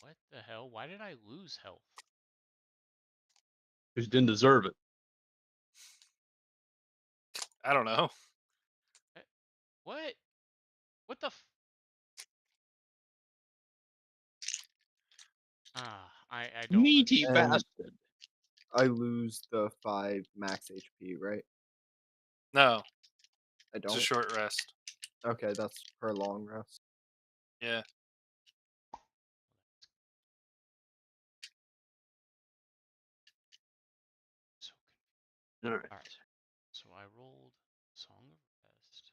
What the hell? Why did I lose health? Because you didn't deserve it. I don't know. What? What the? I don't Meaty understand. And bastard. I lose the 5 max HP, right? No, I it's a don't. short rest. Okay, that's per long rest. Yeah. So All right. Alright. So I rolled Song of Rest.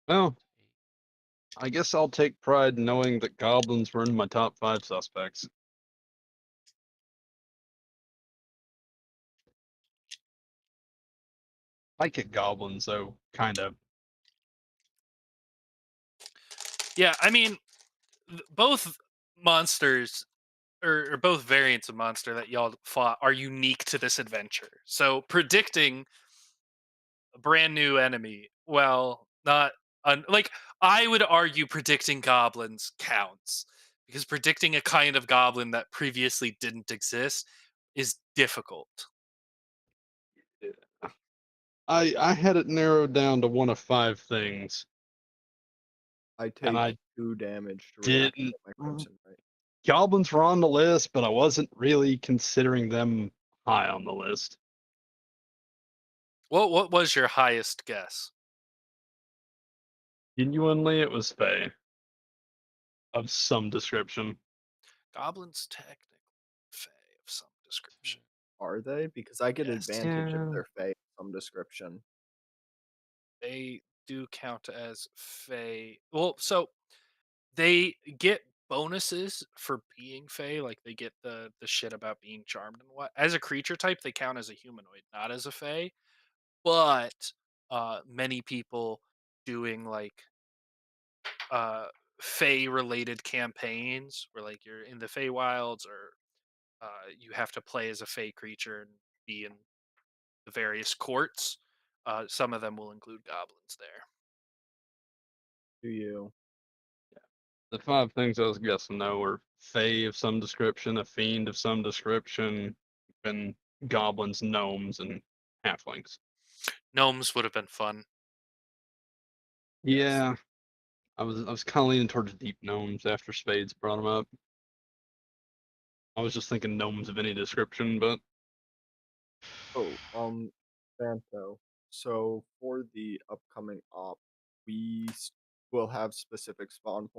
Well, I guess I'll take pride in knowing that goblins were in my top 5 suspects. I get goblins though, kind of. Yeah, I mean, both monsters or both variants of monster that y'all fought are unique to this adventure. So predicting a brand new enemy, well, not like I would argue predicting goblins counts because predicting a kind of goblin that previously didn't exist is difficult. I had it narrowed down to one of 5 things, I and take I 2 damage to didn't. reactivate my crimson right. Goblins were on the list, but I wasn't really considering them high on the list. What was your highest guess? Genuinely, it was Fae of some description. Goblins technically fey of some description. Are they? Because I get Yes. advantage if Yeah. they're fey of some description. They do count as fey. Well, so they get bonuses for being fey, like they get the shit about being charmed and what. As a creature type, they count as a humanoid, not as a fey. But many people doing like fey related campaigns where like you're in the fey wilds or you have to play as a fey creature and be in the various courts. Some of them will include goblins there. Do you? The 5 things I was guessing though were Fae of some description, a fiend of some description, and goblins, gnomes, and halflings. Gnomes would have been fun. Yes. Yeah, I was kind of leaning towards deep gnomes after Spades brought them up. I was just thinking gnomes of any description, but Oh, Santo. So for the upcoming op, we will have specific spawn points.